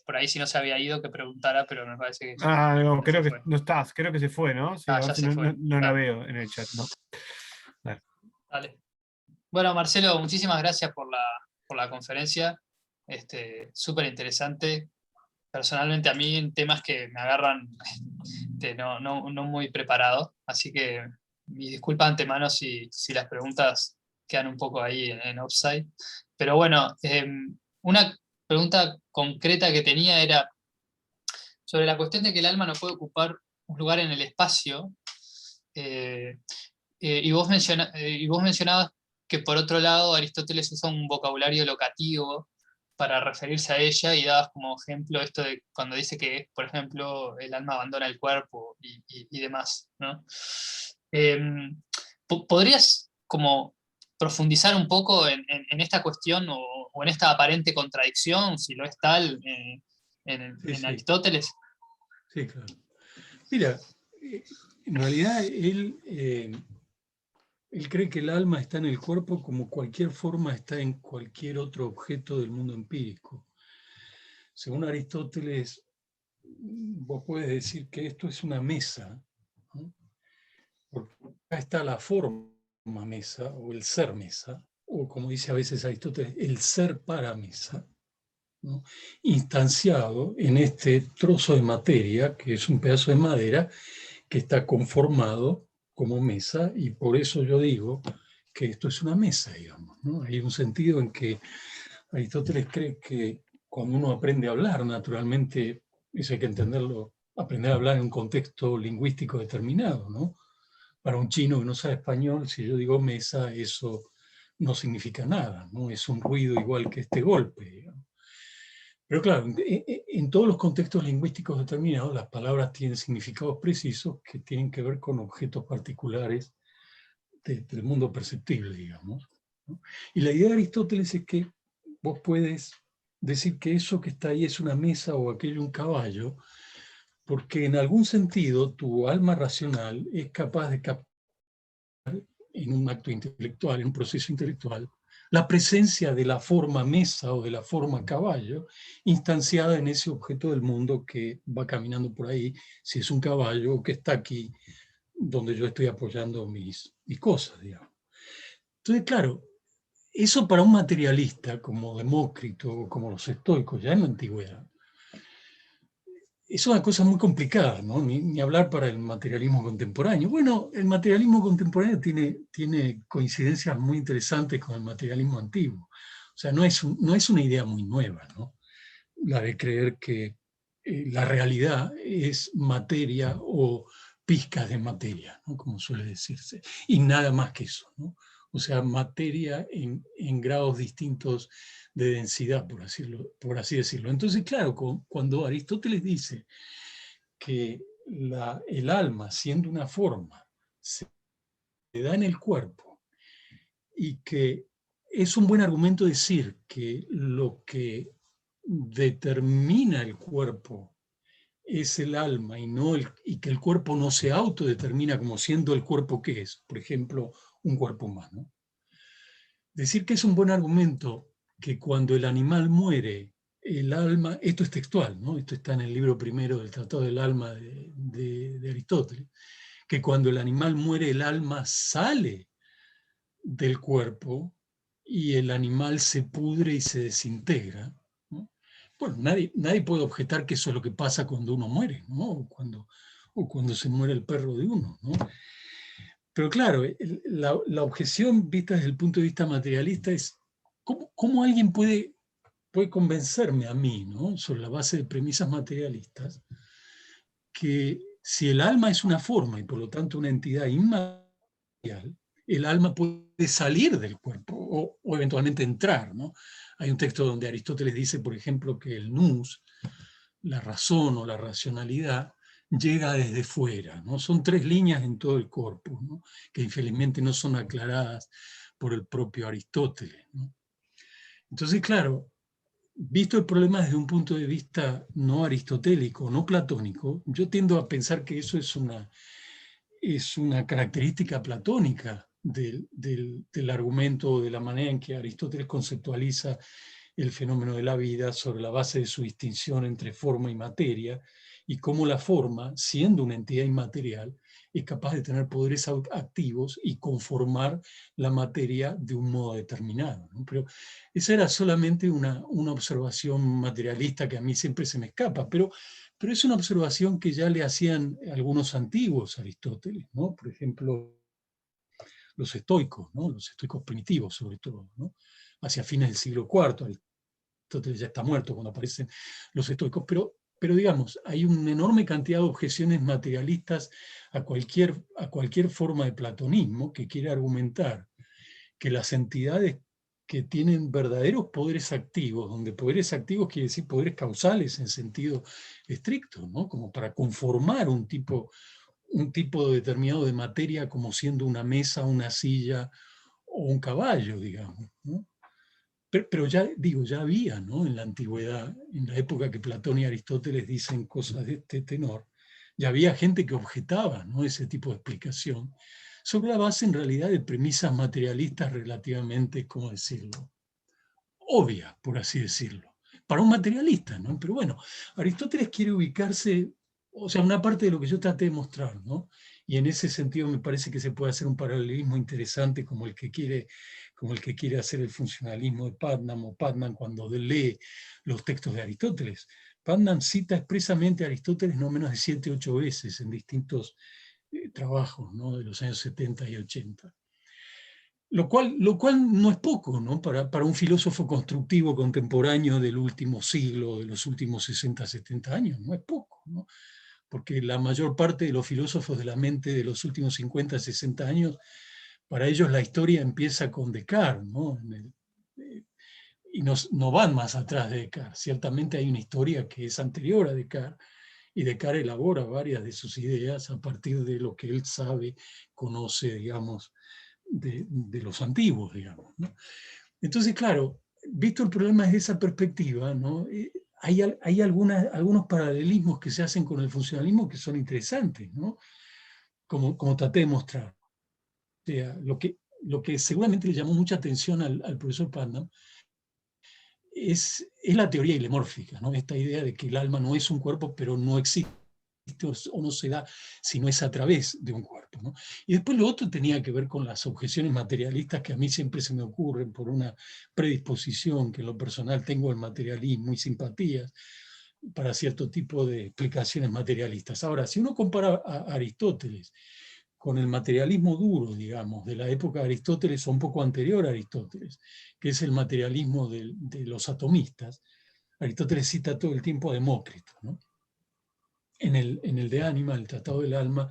por ahí si no se había ido que preguntara, pero me parece que no, que se creo que fue. no estás, creo que se fue, ¿no? Sí, a ver Ya si se fue. no la Dale, veo en el chat, ¿no? Dale. dale. Bueno, Marcelo, muchísimas gracias por la conferencia. Súper interesante. Personalmente a mí en temas que me agarran no muy preparado, así que mi disculpa de antemano si las preguntas quedan un poco ahí en offside. Pero bueno, una pregunta concreta que tenía era sobre la cuestión de que el alma no puede ocupar un lugar en el espacio. eh, y vos mencionabas que por otro lado Aristóteles usa un vocabulario locativo para referirse a ella y dabas como ejemplo esto de cuando dice que, por ejemplo, el alma abandona el cuerpo y demás, ¿no? ¿Podrías como profundizar un poco en esta cuestión o en esta aparente contradicción, si lo es tal, Sí, en sí, Aristóteles? sí, claro. Mira, en realidad él cree que el alma está en el cuerpo como cualquier forma está en cualquier otro objeto del mundo empírico. Según Aristóteles, vos puedes decir que esto es una mesa, ¿no? Porque acá está la forma mesa o el ser mesa, o como dice a veces Aristóteles, el ser para mesa, ¿no? Instanciado en este trozo de materia, que es un pedazo de madera, que está conformado como mesa, y por eso yo digo que esto es una mesa, digamos, ¿no? Hay un sentido en que Aristóteles cree que cuando uno aprende a hablar, naturalmente, eso hay que entenderlo, aprender a hablar en un contexto lingüístico determinado, ¿no? Para un chino que no sabe español, si yo digo mesa, eso no significa nada, ¿no? Es un ruido igual que este golpe, digamos. Pero claro, en todos los contextos lingüísticos determinados, las palabras tienen significados precisos que tienen que ver con objetos particulares del mundo perceptible, digamos, ¿no? Y la idea de Aristóteles es que vos puedes decir que eso que está ahí es una mesa o aquello un caballo, porque en algún sentido tu alma racional es capaz de captar en un acto intelectual, en un proceso intelectual, la presencia de la forma mesa o de la forma caballo instanciada en ese objeto del mundo que va caminando por ahí, si es un caballo o que está aquí donde yo estoy apoyando mis cosas, digamos. Entonces, claro, eso para un materialista como Demócrito o como los estoicos, ya en la antigüedad, es una cosa muy complicada, ¿no? Ni hablar para el materialismo contemporáneo. Bueno, el materialismo contemporáneo tiene coincidencias muy interesantes con el materialismo antiguo. O sea, no es una idea muy nueva, ¿no? La de creer que la realidad es materia o pizcas de materia, ¿no? Como suele decirse, y nada más que eso, ¿no? O sea, materia en grados distintos de densidad, por así decirlo. Entonces, claro, cuando Aristóteles dice que el alma, siendo una forma, se da en el cuerpo y que es un buen argumento decir que lo que determina el cuerpo es el alma y que el cuerpo no se autodetermina como siendo el cuerpo que es, por ejemplo, un cuerpo humano. Decir que es un buen argumento que cuando el animal muere, el alma, esto es textual, ¿no? Esto está en el libro primero del Tratado del Alma de Aristóteles, que cuando el animal muere, el alma sale del cuerpo y el animal se pudre y se desintegra, ¿no? Bueno, nadie puede objetar que eso es lo que pasa cuando uno muere, ¿no? O cuando se muere el perro de uno, ¿no? Pero claro, la objeción vista desde el punto de vista materialista es ¿cómo alguien puede convencerme a mí, ¿no? Sobre la base de premisas materialistas, que si el alma es una forma y por lo tanto una entidad inmaterial, el alma puede salir del cuerpo o eventualmente entrar, ¿no? Hay un texto donde Aristóteles dice, por ejemplo, que el nous, la razón o la racionalidad, llega desde fuera, ¿no? Son 3 líneas en todo el corpus, ¿no? Que infelizmente no son aclaradas por el propio Aristóteles, ¿no? Entonces, claro, visto el problema desde un punto de vista no aristotélico, no platónico, yo tiendo a pensar que eso es una característica platónica del argumento, de la manera en que Aristóteles conceptualiza el fenómeno de la vida sobre la base de su distinción entre forma y materia, y cómo la forma, siendo una entidad inmaterial, es capaz de tener poderes activos y conformar la materia de un modo determinado, ¿no? Pero esa era solamente una observación materialista que a mí siempre se me escapa, pero es una observación que ya le hacían algunos antiguos Aristóteles, ¿no? Por ejemplo, los estoicos, ¿no? Los estoicos primitivos sobre todo, ¿no? Hacia fines del siglo IV, Aristóteles ya está muerto cuando aparecen los estoicos, pero digamos, hay una enorme cantidad de objeciones materialistas a cualquier forma de platonismo que quiere argumentar que las entidades que tienen verdaderos poderes activos, donde poderes activos quiere decir poderes causales en sentido estricto, ¿no? Como para conformar un tipo determinado de materia como siendo una mesa, una silla o un caballo, digamos, ¿no? Pero ya digo, ya había, ¿no? En la antigüedad, en la época que Platón y Aristóteles dicen cosas de este tenor, ya había gente que objetaba, ¿no? Ese tipo de explicación, sobre la base en realidad de premisas materialistas relativamente, ¿cómo decirlo?, obvias, por así decirlo, para un materialista, ¿no? Pero bueno, Aristóteles quiere ubicarse, o sea, una parte de lo que yo traté de mostrar, ¿no? Y en ese sentido me parece que se puede hacer un paralelismo interesante como el que quiere hacer el funcionalismo de Putnam, o Putnam cuando lee los textos de Aristóteles. Putnam cita expresamente a Aristóteles no menos de 7 u 8 veces en distintos trabajos, ¿no? De los años 70 y 80. Lo cual no es poco, ¿no? Para un filósofo constructivo contemporáneo del último siglo, de los últimos 60, 70 años, no es poco, ¿no? Porque la mayor parte de los filósofos de la mente de los últimos 50, 60 años, para ellos la historia empieza con Descartes, ¿no? Y no van más atrás de Descartes. Ciertamente hay una historia que es anterior a Descartes, y Descartes elabora varias de sus ideas a partir de lo que él sabe, conoce, digamos, de los antiguos, digamos, ¿no? Entonces, claro, visto el problema desde esa perspectiva, ¿no? Hay algunos paralelismos que se hacen con el funcionalismo que son interesantes, ¿no? Como traté de mostrar. O sea, lo que seguramente le llamó mucha atención al profesor Putnam es la teoría hilemórfica, ¿no? Esta idea de que el alma no es un cuerpo, pero no existe o no se da, sino es a través de un cuerpo, ¿no? Y después lo otro tenía que ver con las objeciones materialistas que a mí siempre se me ocurren por una predisposición que en lo personal tengo al materialismo y simpatías para cierto tipo de explicaciones materialistas. Ahora, si uno compara a Aristóteles con el materialismo duro, digamos, de la época de Aristóteles o un poco anterior a Aristóteles, que es el materialismo de los atomistas, Aristóteles cita todo el tiempo a Demócrito, ¿no? En el De Anima, el Tratado del Alma,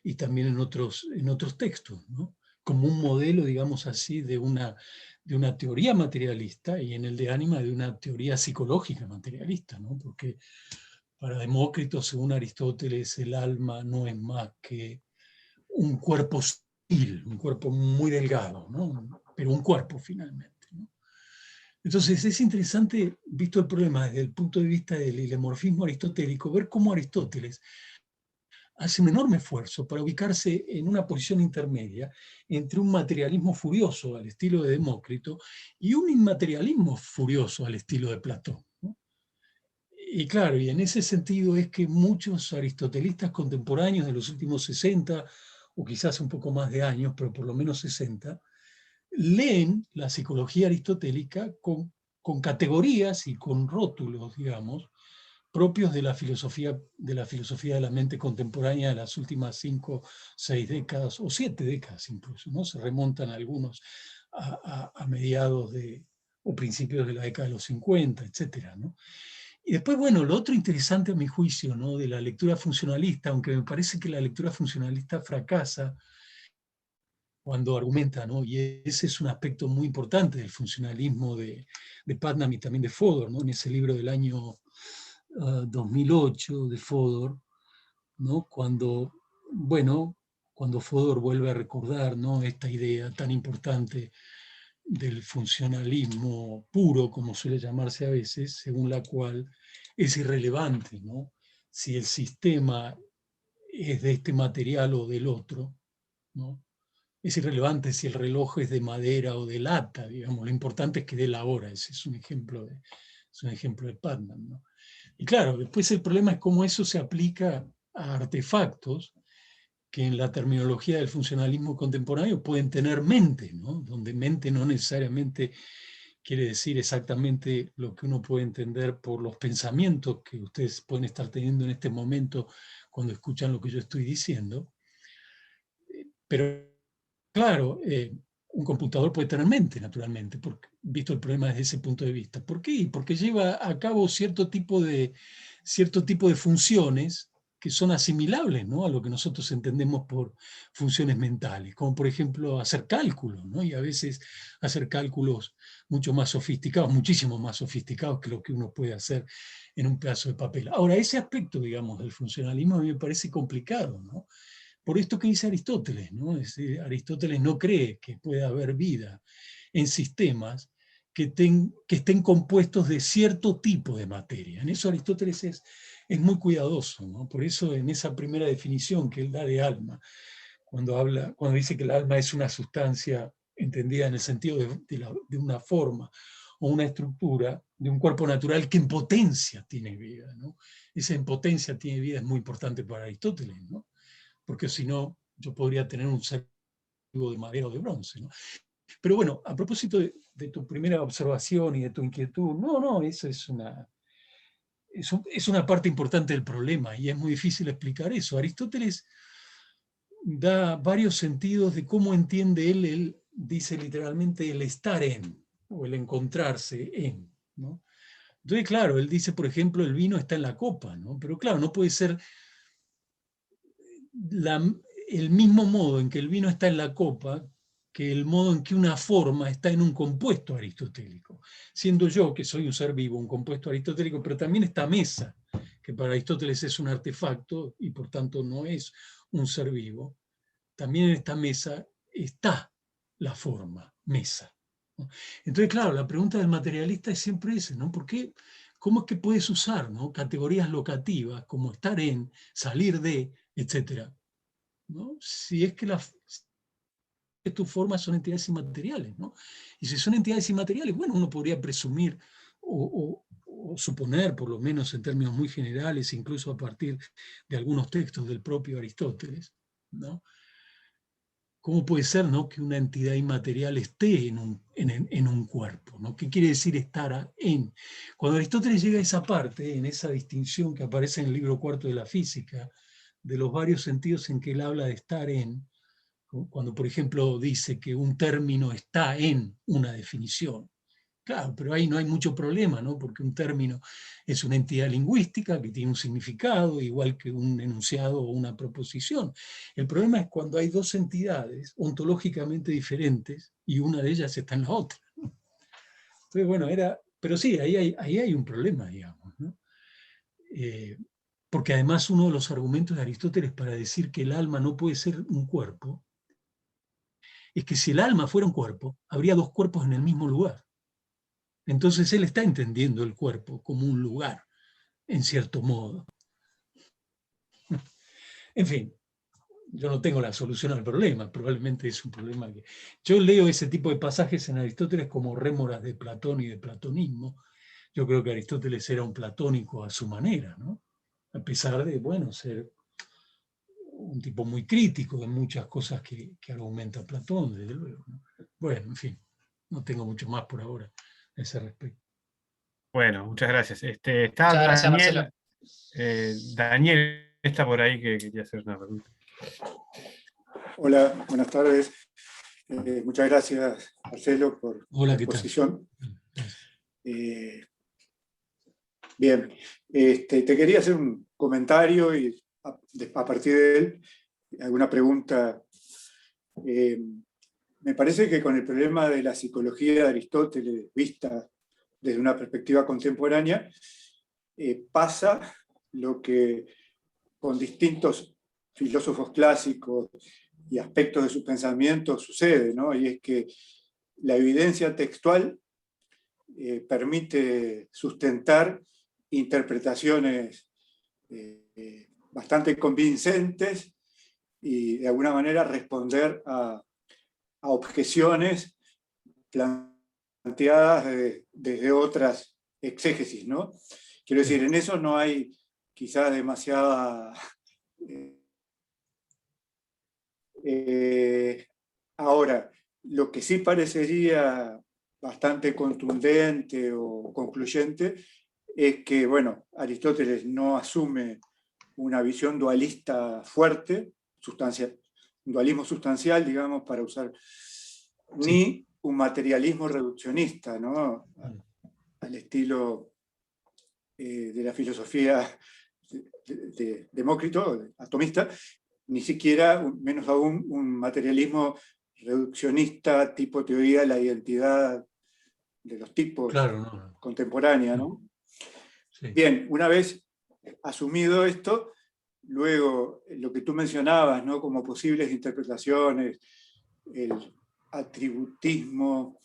y también en otros textos, ¿no? Como un modelo, digamos así, de una teoría materialista, y en el De Anima de una teoría psicológica materialista, ¿no? Porque para Demócrito, según Aristóteles, el alma no es más que un cuerpo sutil, un cuerpo muy delgado, ¿no? Pero un cuerpo finalmente, ¿no? Entonces es interesante, visto el problema desde el punto de vista del hilemorfismo aristotélico, ver cómo Aristóteles hace un enorme esfuerzo para ubicarse en una posición intermedia entre un materialismo furioso al estilo de Demócrito y un inmaterialismo furioso al estilo de Platón, ¿no? Y claro, y en ese sentido es que muchos aristotelistas contemporáneos de los últimos 60, o quizás un poco más de años, pero por lo menos 60, leen la psicología aristotélica con categorías y con rótulos, digamos, propios de la filosofía de la mente contemporánea de las últimas 5, 6 décadas, o 7 décadas incluso, ¿no? Se remontan algunos a mediados o principios de la década de los 50, etc., ¿no? Y después, bueno, lo otro interesante a mi juicio, ¿no?, de la lectura funcionalista, aunque me parece que la lectura funcionalista fracasa cuando argumenta, ¿no?, y ese es un aspecto muy importante del funcionalismo de Putnam y también de Fodor, ¿no?, en ese libro del año 2008 de Fodor, ¿no?, cuando Fodor vuelve a recordar, ¿no?, esta idea tan importante del funcionalismo puro, como suele llamarse a veces, según la cual es irrelevante, ¿no?, si el sistema es de este material o del otro, ¿no? Es irrelevante si el reloj es de madera o de lata, digamos, lo importante es que dé la hora. Ese es un ejemplo de Putnam, ¿no? Y claro, después el problema es cómo eso se aplica a artefactos que en la terminología del funcionalismo contemporáneo pueden tener mente, ¿no?, donde mente no necesariamente quiere decir exactamente lo que uno puede entender por los pensamientos que ustedes pueden estar teniendo en este momento cuando escuchan lo que yo estoy diciendo. Pero claro, un computador puede tener mente, naturalmente, porque, visto el problema desde ese punto de vista. ¿Por qué? Porque lleva a cabo cierto tipo de funciones que son asimilables, ¿no?, a lo que nosotros entendemos por funciones mentales, como por ejemplo hacer cálculos, ¿no?, y a veces hacer cálculos mucho más sofisticados, muchísimo más sofisticados que lo que uno puede hacer en un pedazo de papel. Ahora, ese aspecto, digamos, del funcionalismo a mí me parece complicado, ¿no?, por esto que dice Aristóteles, ¿no? Es decir, Aristóteles no cree que pueda haber vida en sistemas que estén compuestos de cierto tipo de materia. En eso Aristóteles es muy cuidadoso, ¿no? Por eso en esa primera definición que él da de alma, cuando dice que el alma es una sustancia entendida en el sentido de una forma o una estructura de un cuerpo natural que en potencia tiene vida, ¿no? Esa en potencia tiene vida es muy importante para Aristóteles, ¿no?, porque si no, yo podría tener un ser vivo de madera o de bronce, ¿no? Pero bueno, a propósito de tu primera observación y de tu inquietud, no, eso es una parte importante del problema y es muy difícil explicar eso. Aristóteles da varios sentidos de cómo entiende él dice literalmente el estar en, o el encontrarse en, ¿no? Entonces, claro, él dice, por ejemplo, el vino está en la copa, ¿no? Pero claro, no puede ser el mismo modo en que el vino está en la copa que el modo en que una forma está en un compuesto aristotélico. Siendo yo, que soy un ser vivo, un compuesto aristotélico, pero también esta mesa, que para Aristóteles es un artefacto y por tanto no es un ser vivo, también en esta mesa está la forma, mesa, ¿no? Entonces, claro, la pregunta del materialista es siempre esa, ¿no? ¿Por qué? ¿Cómo es que puedes usar, ¿no?, categorías locativas como estar en, salir de, etcétera, ¿no?, si es que tus formas son entidades inmateriales, ¿no? Y si son entidades inmateriales, bueno, uno podría presumir o suponer, por lo menos en términos muy generales, incluso a partir de algunos textos del propio Aristóteles, ¿no?, ¿cómo puede ser, ¿no?, que una entidad inmaterial esté en un cuerpo, ¿no? ¿Qué quiere decir estar en? Cuando Aristóteles llega a esa parte, en esa distinción que aparece en el libro cuarto de la física, de los varios sentidos en que él habla de estar en, cuando por ejemplo dice que un término está en una definición. Claro, pero ahí no hay mucho problema, ¿no?, porque un término es una entidad lingüística que tiene un significado, igual que un enunciado o una proposición. El problema es cuando hay dos entidades ontológicamente diferentes y una de ellas está en la otra. Entonces, bueno, pero sí, ahí hay un problema, digamos, ¿no? Porque además uno de los argumentos de Aristóteles para decir que el alma no puede ser un cuerpo es que si el alma fuera un cuerpo, habría dos cuerpos en el mismo lugar. Entonces él está entendiendo el cuerpo como un lugar, en cierto modo. En fin, yo no tengo la solución al problema, probablemente es un problema que... Yo leo ese tipo de pasajes en Aristóteles como rémoras de Platón y de platonismo. Yo creo que Aristóteles era un platónico a su manera, ¿no?, a pesar de, bueno, ser un tipo muy crítico de muchas cosas que argumenta Platón, desde luego, ¿no? Bueno, en fin, no tengo mucho más por ahora a ese respecto. Bueno, muchas gracias. Está Muchas gracias, Marcelo. Daniel está por ahí que quería hacer una pregunta. Hola, buenas tardes. Muchas gracias, Marcelo, por Hola, la ¿qué tal? exposición. Bien, te quería hacer un comentario y a partir de él, alguna pregunta. Me parece que con el problema de la psicología de Aristóteles, vista desde una perspectiva contemporánea, pasa lo que con distintos filósofos clásicos y aspectos de su pensamiento sucede, ¿no? Y es que la evidencia textual permite sustentar interpretaciones bastante convincentes y de alguna manera responder a objeciones planteadas desde otras exégesis, ¿no? Quiero decir, en eso no hay quizás demasiada... ahora, lo que sí parecería bastante contundente o concluyente es que, bueno, Aristóteles no asume una visión dualista fuerte, un dualismo sustancial, digamos, para usar, ni un materialismo reduccionista, ¿no? Al estilo de la filosofía de Demócrito, atomista, ni siquiera, menos aún, un materialismo reduccionista tipo teoría de la identidad de los tipos contemporánea, ¿no? Sí. Bien, una vez asumido esto, luego lo que tú mencionabas, ¿no? Como posibles interpretaciones, el atributismo,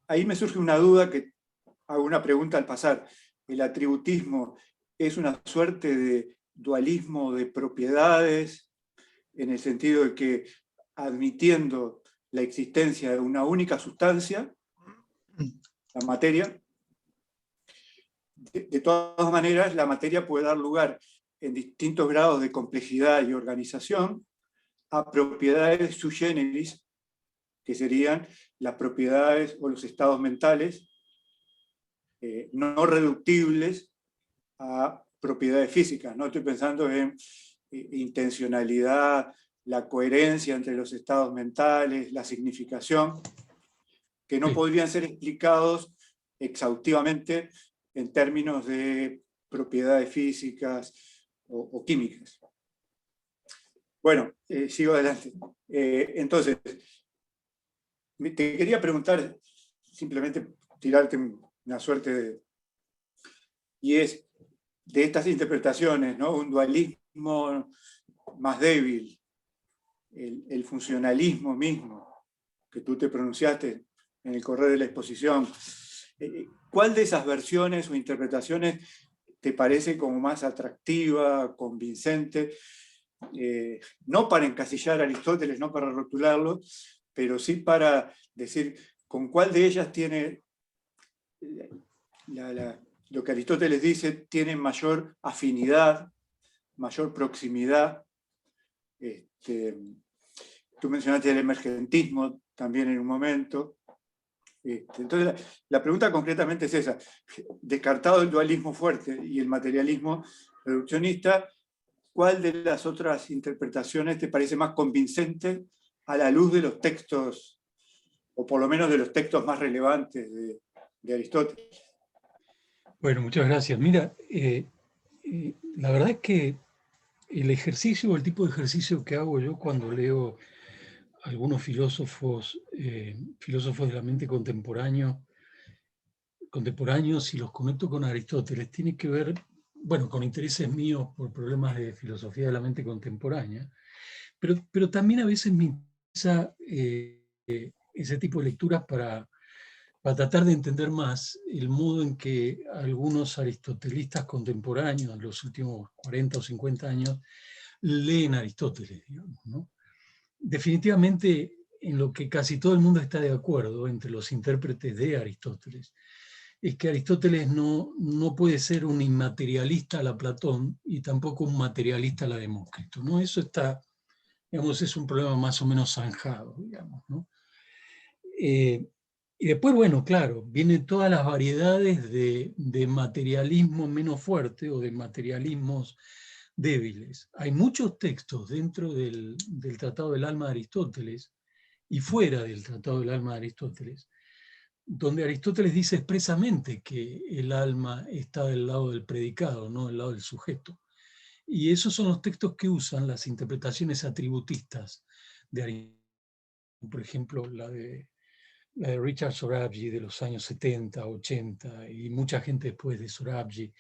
ahí me surge una duda que hago una pregunta al pasar. ¿El atributismo es una suerte de dualismo de propiedades, en el sentido de que admitiendo la existencia de una única sustancia, la materia, de todas maneras la materia puede dar lugar en distintos grados de complejidad y organización a propiedades sui generis, que serían las propiedades o los estados mentales no reductibles a propiedades físicas. No estoy pensando en intencionalidad, la coherencia entre los estados mentales, la significación, que no podrían ser explicados exhaustivamente en términos de propiedades físicas o químicas. Bueno, sigo adelante. Entonces, te quería preguntar, simplemente tirarte una suerte de... Y es de estas interpretaciones, ¿no? Un dualismo más débil, el funcionalismo mismo, que tú te pronunciaste en el correo de la exposición. ¿Cuál de esas versiones o interpretaciones te parece como más atractiva, convincente? No para encasillar a Aristóteles, no para rotularlo, pero sí para decir con cuál de ellas tiene lo que Aristóteles dice, tiene mayor afinidad, mayor proximidad. Tú mencionaste el emergentismo también en un momento. Entonces, la pregunta concretamente es esa. Descartado el dualismo fuerte y el materialismo reduccionista, ¿cuál de las otras interpretaciones te parece más convincente a la luz de los textos, o por lo menos de los textos más relevantes de Aristóteles? Bueno, muchas gracias. Mira, la verdad es que el ejercicio o el tipo de ejercicio que hago yo cuando leo algunos filósofos de la mente contemporáneos y los conecto con Aristóteles, tiene que ver, bueno, con intereses míos por problemas de filosofía de la mente contemporánea, pero también a veces me interesa ese tipo de lecturas para tratar de entender más el modo en que algunos aristotelistas contemporáneos en los últimos 40 o 50 años leen a Aristóteles, digamos, ¿no? Definitivamente, en lo que casi todo el mundo está de acuerdo entre los intérpretes de Aristóteles, es que Aristóteles no puede ser un inmaterialista a la Platón y tampoco un materialista a la Demócrito, ¿no? Eso está, digamos, es un problema más o menos zanjado, digamos, ¿no? Y después, bueno, claro, vienen todas las variedades de materialismo menos fuerte o de materialismos débiles. Hay muchos textos dentro del Tratado del Alma de Aristóteles y fuera del Tratado del Alma de Aristóteles, donde Aristóteles dice expresamente que el alma está del lado del predicado, no del lado del sujeto. Y esos son los textos que usan las interpretaciones atributistas de Aristóteles. Por ejemplo, la de Richard Sorabji de los años 70, 80, y mucha gente después de Sorabji,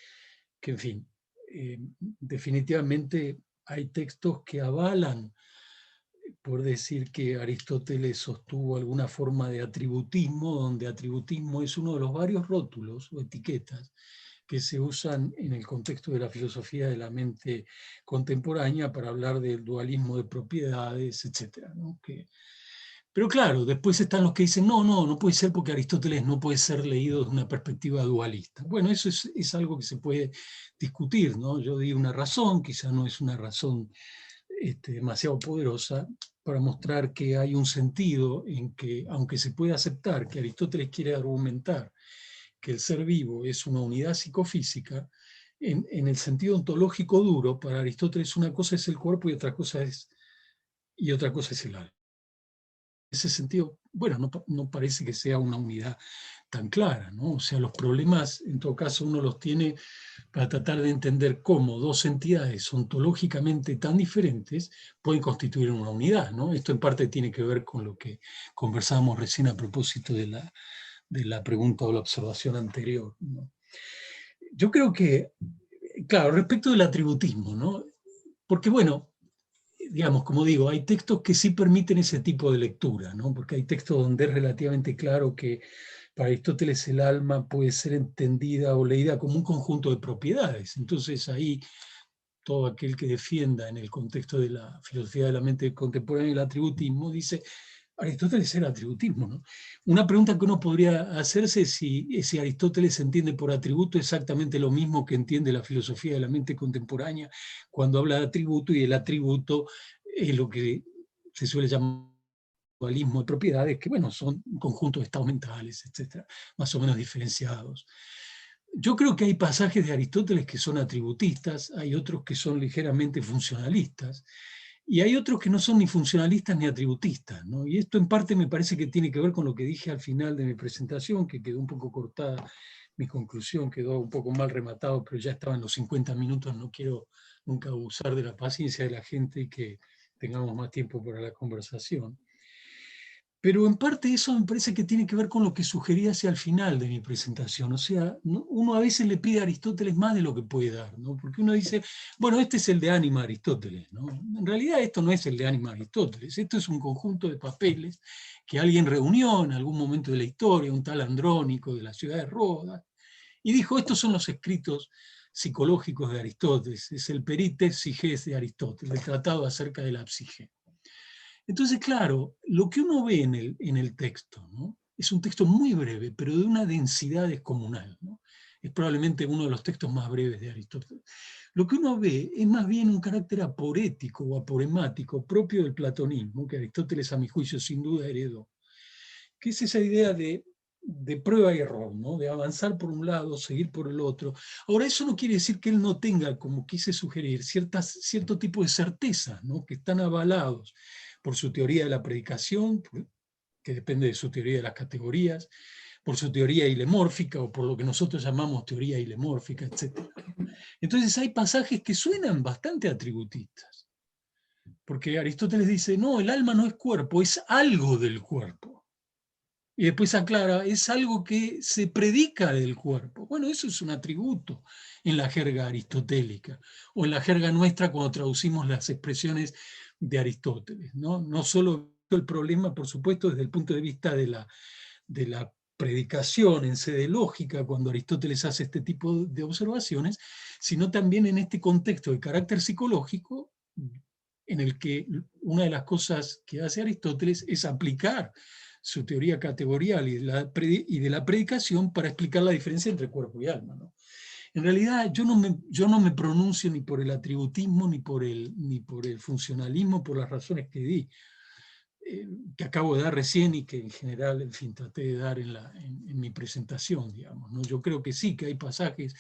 que en fin, definitivamente hay textos que avalan, por decir que Aristóteles sostuvo alguna forma de atributismo, donde atributismo es uno de los varios rótulos o etiquetas que se usan en el contexto de la filosofía de la mente contemporánea para hablar del dualismo de propiedades, etc., ¿no? Pero claro, después están los que dicen, no puede ser porque Aristóteles no puede ser leído desde una perspectiva dualista. Bueno, eso es algo que se puede discutir, ¿no? Yo di una razón, quizá no es una razón demasiado poderosa, para mostrar que hay un sentido en que, aunque se puede aceptar que Aristóteles quiere argumentar que el ser vivo es una unidad psicofísica, en el sentido ontológico duro, para Aristóteles una cosa es el cuerpo y otra cosa es el alma. En ese sentido, bueno, no parece que sea una unidad tan clara, ¿no? O sea, los problemas, en todo caso, uno los tiene para tratar de entender cómo dos entidades ontológicamente tan diferentes pueden constituir una unidad, ¿no? Esto en parte tiene que ver con lo que conversábamos recién a propósito de la pregunta o la observación anterior, ¿no? Yo creo que, claro, respecto del atributismo, ¿no? Porque, bueno, digamos, como digo, hay textos que sí permiten ese tipo de lectura, ¿no? Porque hay textos donde es relativamente claro que para Aristóteles el alma puede ser entendida o leída como un conjunto de propiedades. Entonces ahí todo aquel que defienda en el contexto de la filosofía de la mente contemporánea el atributismo dice, Aristóteles era atributismo, ¿no? Una pregunta que uno podría hacerse es si Aristóteles entiende por atributo exactamente lo mismo que entiende la filosofía de la mente contemporánea cuando habla de atributo, y el atributo es lo que se suele llamar dualismo de propiedades, que bueno, son un conjunto de estados mentales, etcétera, más o menos diferenciados. Yo creo que hay pasajes de Aristóteles que son atributistas, hay otros que son ligeramente funcionalistas, y hay otros que no son ni funcionalistas ni atributistas, ¿no? Y esto en parte me parece que tiene que ver con lo que dije al final de mi presentación, que quedó un poco cortada, mi conclusión quedó un poco mal rematado, pero ya estaban los 50 minutos, no quiero nunca abusar de la paciencia de la gente y que tengamos más tiempo para la conversación. Pero en parte eso me parece que tiene que ver con lo que sugerí hacia el final de mi presentación. O sea, ¿no? Uno a veces le pide a Aristóteles más de lo que puede dar, ¿no? Porque uno dice, bueno, este es el de ánima Aristóteles, ¿no? En realidad esto no es el de ánima Aristóteles, esto es un conjunto de papeles que alguien reunió en algún momento de la historia, un tal Andrónico de la ciudad de Rodas, y dijo, estos son los escritos psicológicos de Aristóteles, es el Perites Psiges de Aristóteles, el tratado acerca de la psique. Entonces, claro, lo que uno ve en el texto, ¿no? Es un texto muy breve, pero de una densidad descomunal, ¿no? Es probablemente uno de los textos más breves de Aristóteles. Lo que uno ve es más bien un carácter aporético o aporemático propio del platonismo, que Aristóteles, a mi juicio, sin duda heredó, que es esa idea de prueba y error, ¿no? De avanzar por un lado, seguir por el otro. Ahora, eso no quiere decir que él no tenga, como quise sugerir, cierto tipo de certezas, ¿no? Que están avalados por su teoría de la predicación, que depende de su teoría de las categorías, por su teoría hilemórfica o por lo que nosotros llamamos teoría hilemórfica, etc. Entonces hay pasajes que suenan bastante atributistas, porque Aristóteles dice, no, el alma no es cuerpo, es algo del cuerpo. Y después aclara, es algo que se predica del cuerpo. Bueno, eso es un atributo en la jerga aristotélica, o en la jerga nuestra cuando traducimos las expresiones de Aristóteles, ¿no? No solo el problema, por supuesto, desde el punto de vista de la predicación en sede lógica, cuando Aristóteles hace este tipo de observaciones, sino también en este contexto de carácter psicológico, en el que una de las cosas que hace Aristóteles es aplicar su teoría categorial y de la predicación para explicar la diferencia entre cuerpo y alma, ¿no? En realidad yo no me pronuncio ni por el atributismo ni por el funcionalismo por las razones que di, que acabo de dar recién y que en general, en fin, traté de dar en mi presentación, digamos, ¿no? Yo creo que sí, que hay pasajes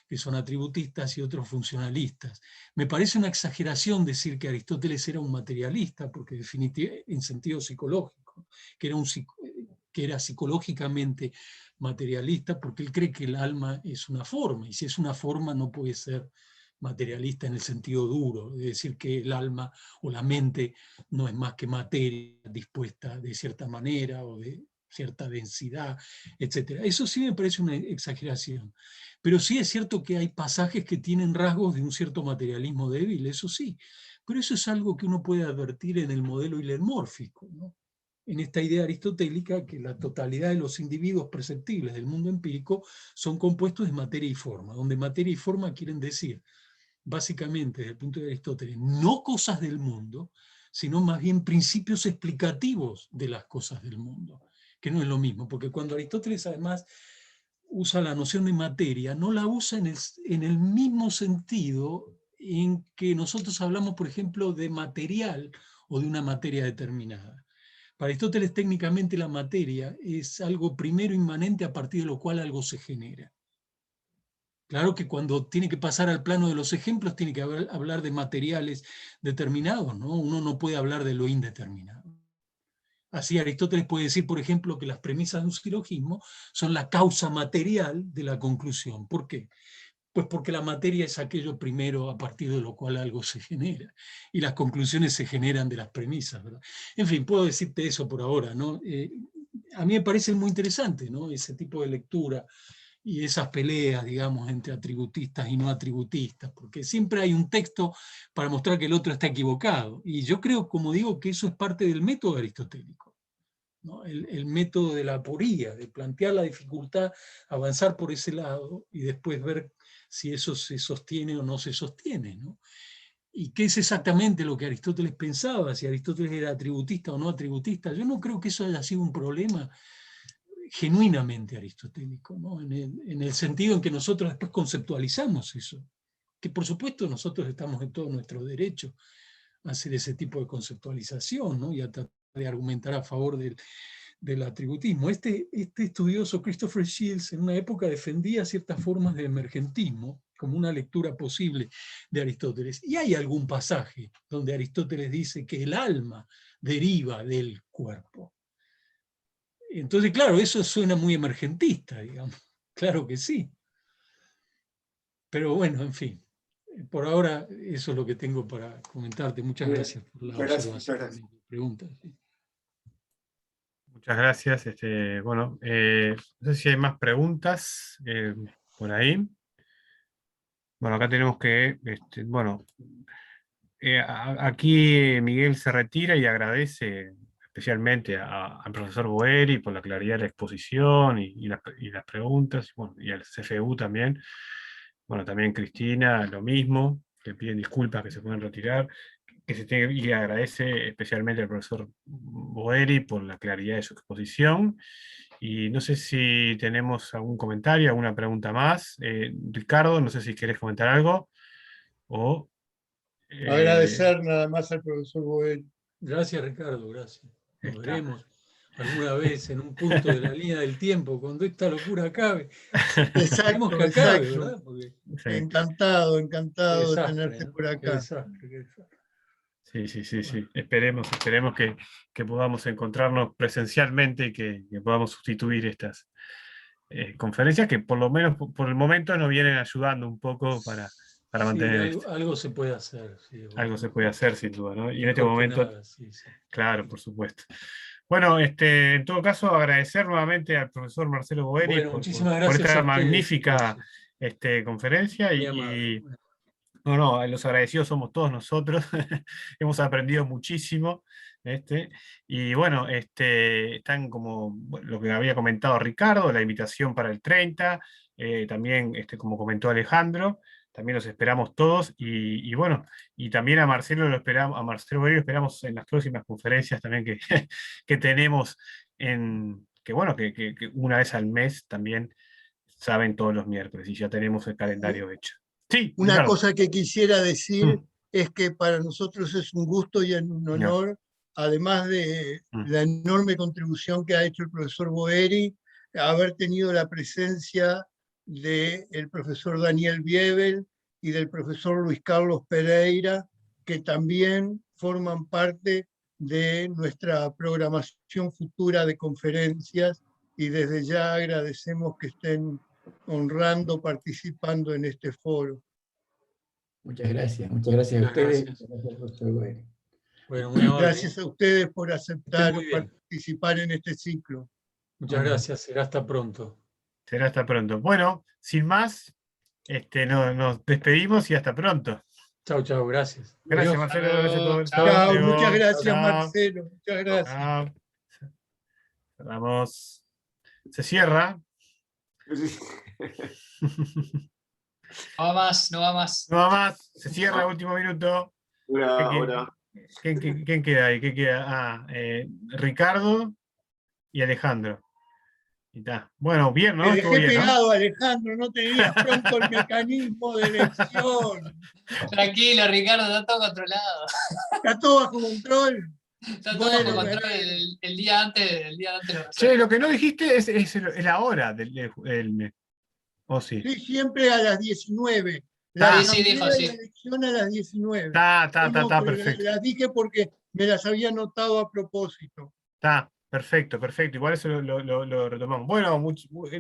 que son atributistas y otros funcionalistas. Me parece una exageración decir que Aristóteles era un materialista, porque definitivamente en sentido psicológico, que era que era psicológicamente materialista, porque él cree que el alma es una forma, y si es una forma no puede ser materialista en el sentido duro, es decir, que el alma o la mente no es más que materia dispuesta de cierta manera o de cierta densidad, etc. Eso sí me parece una exageración. Pero sí es cierto que hay pasajes que tienen rasgos de un cierto materialismo débil, eso sí. Pero eso es algo que uno puede advertir en el modelo hilermórfico, ¿no? En esta idea aristotélica que la totalidad de los individuos perceptibles del mundo empírico son compuestos de materia y forma, donde materia y forma quieren decir, básicamente desde el punto de Aristóteles, no cosas del mundo, sino más bien principios explicativos de las cosas del mundo, que no es lo mismo, porque cuando Aristóteles además usa la noción de materia, no la usa en el mismo sentido en que nosotros hablamos, por ejemplo, de material o de una materia determinada. Para Aristóteles, técnicamente, la materia es algo primero inmanente a partir de lo cual algo se genera. Claro que cuando tiene que pasar al plano de los ejemplos, tiene que hablar de materiales determinados, ¿no? Uno no puede hablar de lo indeterminado. Así Aristóteles puede decir, por ejemplo, que las premisas de un silogismo son la causa material de la conclusión. ¿Por qué? Pues porque la materia es aquello primero a partir de lo cual algo se genera, y las conclusiones se generan de las premisas, ¿verdad? En fin, puedo decirte eso por ahora, ¿no? A mí me parece muy interesante, ¿no? Ese tipo de lectura y esas peleas, digamos, entre atributistas y no atributistas, porque siempre hay un texto para mostrar que el otro está equivocado. Y yo creo, como digo, que eso es parte del método aristotélico, ¿no? El método de la aporía, de plantear la dificultad, avanzar por ese lado y después ver si eso se sostiene o no se sostiene, ¿no? ¿Y qué es exactamente lo que Aristóteles pensaba? Si Aristóteles era atributista o no atributista. Yo no creo que eso haya sido un problema genuinamente aristotélico, ¿no? En el sentido en que nosotros después conceptualizamos eso, que por supuesto nosotros estamos en todo nuestro derecho a hacer ese tipo de conceptualización, ¿no? Y a tratar de argumentar a favor del atributismo. Este estudioso Christopher Shields en una época defendía ciertas formas de emergentismo como una lectura posible de Aristóteles. Y hay algún pasaje donde Aristóteles dice que el alma deriva del cuerpo. Entonces, claro, eso suena muy emergentista, digamos. Claro que sí. Pero bueno, en fin. Por ahora, eso es lo que tengo para comentarte. Muchas gracias por la observación y preguntas. Muchas gracias. Bueno, no sé si hay más preguntas por ahí. Bueno, acá tenemos que, bueno, aquí Miguel se retira y agradece especialmente al profesor Boeri por la claridad de la exposición y las preguntas, bueno, y al CFU también. Bueno, también Cristina, lo mismo, que piden disculpas, que se pueden retirar, y agradece especialmente al profesor Boeri por la claridad de su exposición. Y no sé si tenemos algún comentario, alguna pregunta más. Ricardo, no sé si querés comentar algo. O, Agradecer nada más al profesor Boel. Gracias, Ricardo, gracias. Nos está. veremos alguna vez en un punto de la línea del tiempo, cuando esta locura acabe. Esperemos Exacto, que acabe, exacto. ¿verdad? Porque Sí. Encantado qué de desastre, tenerte ¿no? por Qué acá. desastre, qué desastre. Sí. Esperemos que podamos encontrarnos presencialmente y que podamos sustituir estas conferencias que por lo menos por el momento nos vienen ayudando un poco para Sí, mantener esto. algo se puede hacer. Sí, Algo bueno, se puede hacer sin duda, ¿no? Y en este mejor que momento, nada, sí. claro, por supuesto. Bueno, en todo caso, agradecer nuevamente al profesor Marcelo Boeri Bueno, muchísimas gracias esta a ustedes, magnífica entonces. conferencia Muy amable. los agradecidos somos todos nosotros, hemos aprendido muchísimo, y bueno, están como lo que había comentado Ricardo, la invitación para el 30, también como comentó Alejandro, también los esperamos todos, y bueno, y también a Marcelo Boeri lo esperamos en las próximas conferencias también que tenemos, que bueno, que una vez al mes también saben todos los miércoles, y ya tenemos el calendario hecho. Sí, Una Ricardo. cosa que quisiera decir es que para nosotros es un gusto y un honor, además de la enorme contribución que ha hecho el profesor Boeri, haber tenido la presencia del profesor Daniel Biebel y del profesor Luis Carlos Pereira, que también forman parte de nuestra programación futura de conferencias, y desde ya agradecemos que estén honrando, participando en este foro. Muchas gracias a ustedes. Gracias. Gracias, profesor Goeri. Bueno, muy amable. Gracias a ustedes por aceptar muy bien. participar en este ciclo. Muchas gracias, será hasta pronto. Será hasta pronto. Bueno, sin más, nos despedimos y hasta pronto. Chau, chau, gracias. Gracias, Adiós. Marcelo. Gracias a todos. Chao. Chao, Diego. muchas gracias, Chao. Marcelo. Muchas gracias. Chao. Vamos. Se cierra. No va más, no va más. No va más. Se cierra, último minuto. ¿Quién queda ahí? ¿Qué queda? Ricardo y Alejandro. Y está. Bueno, bien, ¿no? Te Estuvo dejé bien, ¿no? pegado, Alejandro, no tenías pronto el mecanismo de elección. Tranquilo, Ricardo, está todo controlado. Está todo bajo control. Está todo Bueno, bajo control bueno. el día antes. Lo Che, lo que no dijiste es la hora del mes. ¿O sí? Sí, siempre a las 19. La Sí, dijo, asamblea sí. y la elección a las 19. Está, No, pero perfecto. las dije porque me las había notado a propósito. Está, perfecto. Igual eso lo retomamos. Bueno,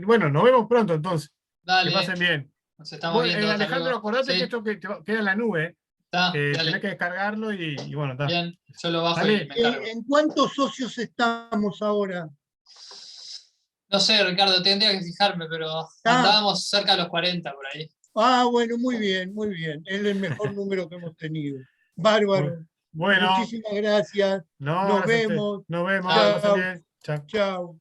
bueno, nos vemos pronto entonces. Dale, Que pasen bien. nos estamos Bueno, viendo. hasta Alejandro, luego. acordate Sí, que esto queda en la nube. está, Tenés dale. que descargarlo y bueno, está. Bien, yo lo bajo Dale. y me encargo. ¿En cuántos socios estamos ahora? No sé, Ricardo, tendría que fijarme, pero andábamos cerca de los 40 por ahí. Bueno, muy bien, muy bien. Es el mejor número que hemos tenido. Bárbaro. Bueno, Muchísimas gracias. no, Nos gracias a ustedes. vemos. Nos vemos. Chao. Que pasen bien. Chao. Chao.